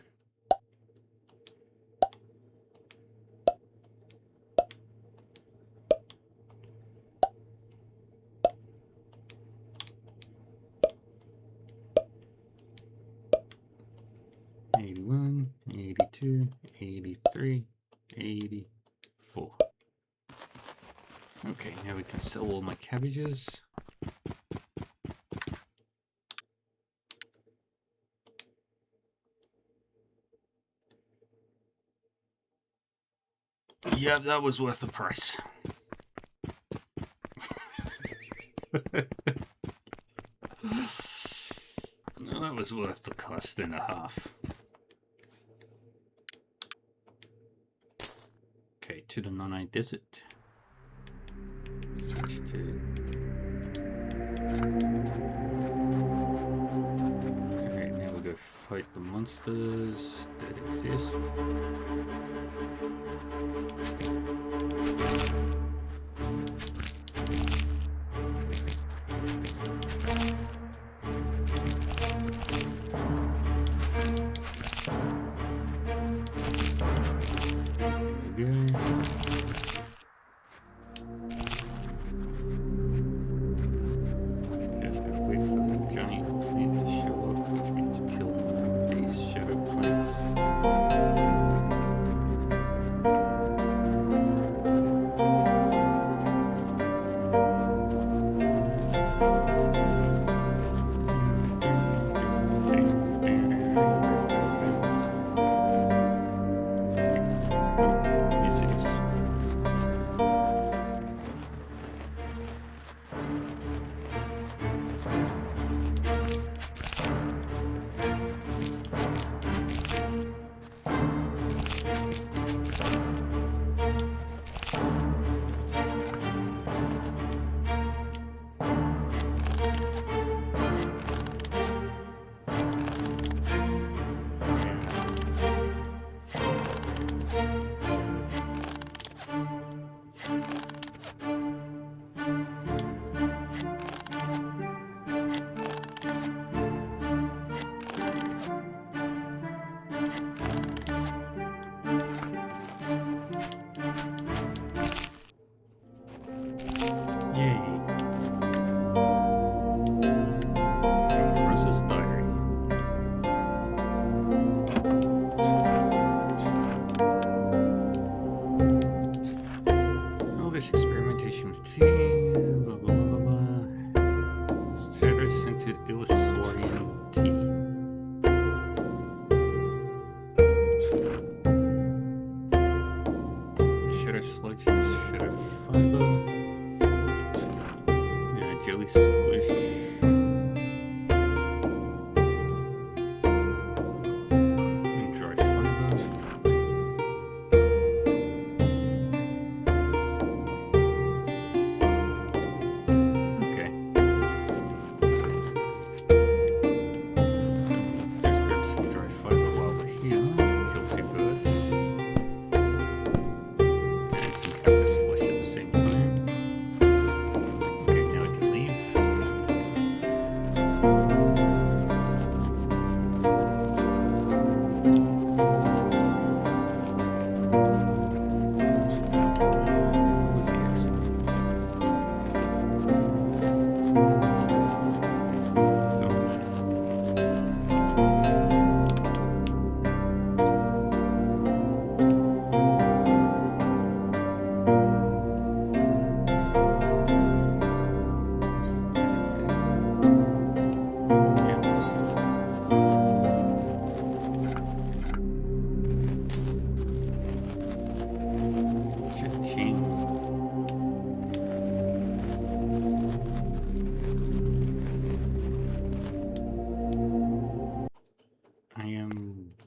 $81, $82, $83, $84. Okay, now we can sell all my cabbages. Yeah, that was worth the price. No, that was worth the cost and a half. Okay, to the Nanai Desert. Switch to... Alright, now we'll go fight the monsters that exist.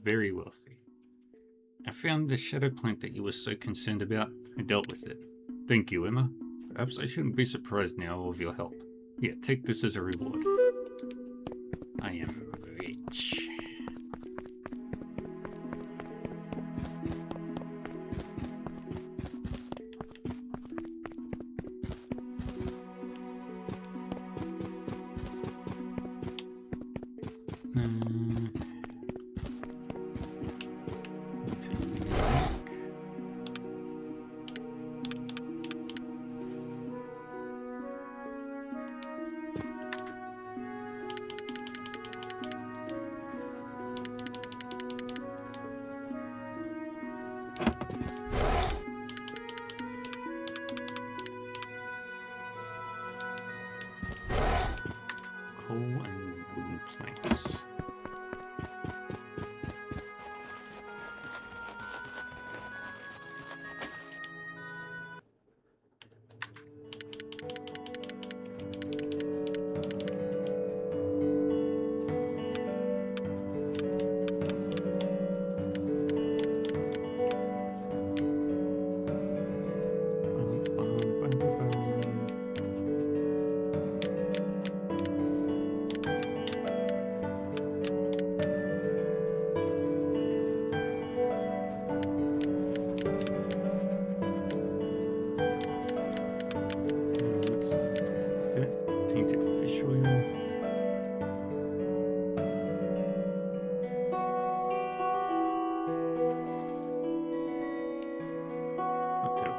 Very wealthy. I found the shadow plant that you were so concerned about. I dealt with it. Thank you, Emma. Perhaps I shouldn't be surprised now of your help. Yeah, take this as a reward. I am rich.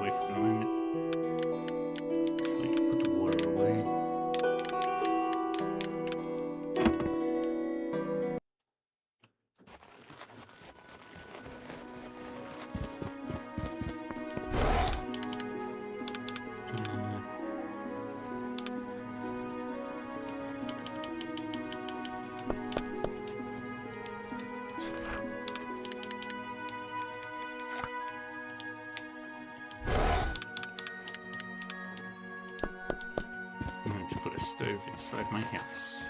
away for the moment. Actually, put the water away. Let's put a stove inside my house.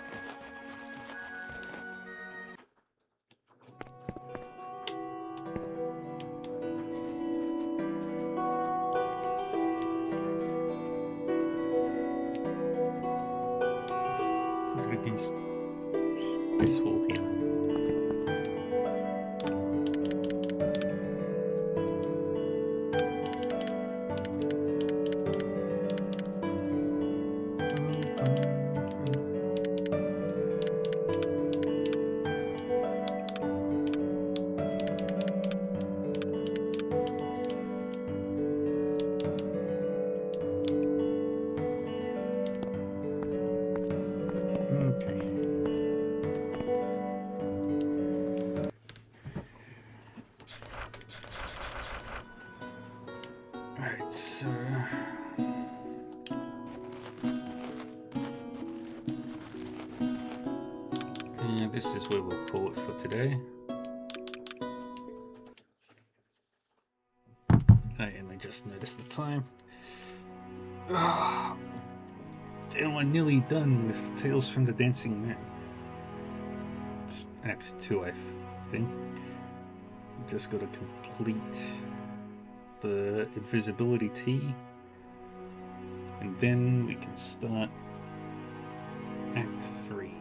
Put it against this wall here. Alright, so this is where we'll call it for today. And I just noticed the time. And we're nearly done with Tales from the Dancing Man. It's Act 2, I think. Just got to complete the invisibility tea, and then we can start Act 3.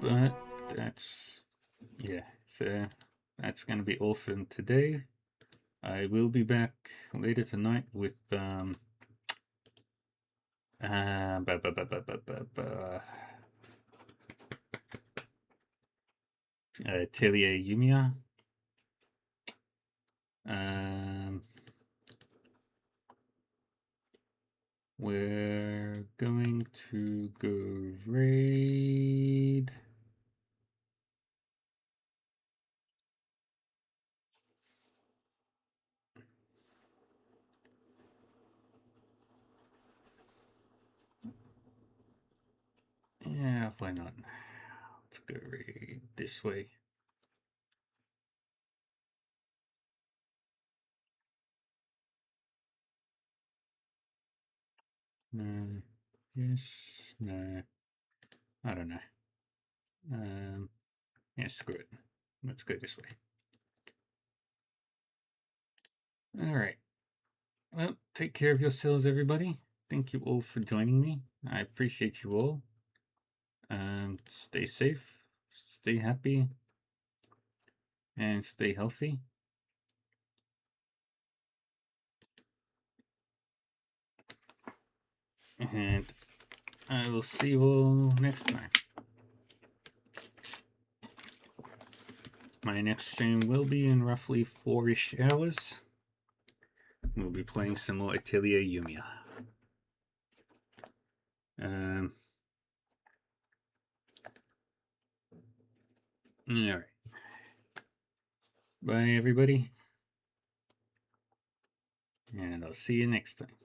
But that's, yeah, so that's going to be all from today. I will be back later tonight with Atelier Yumiya. We're going to go raid yeah, why not? Let's go raid this way. No. Yes. No. I don't know. Yeah, screw it. Let's go this way. Alright. Well, take care of yourselves, everybody. Thank you all for joining me. I appreciate you all. Stay safe, stay happy, and stay healthy. And I will see you all next time. My next stream will be in roughly 4-ish hours. We'll be playing some more Atelier Yumiya. Alright. Bye, everybody. And I'll see you next time.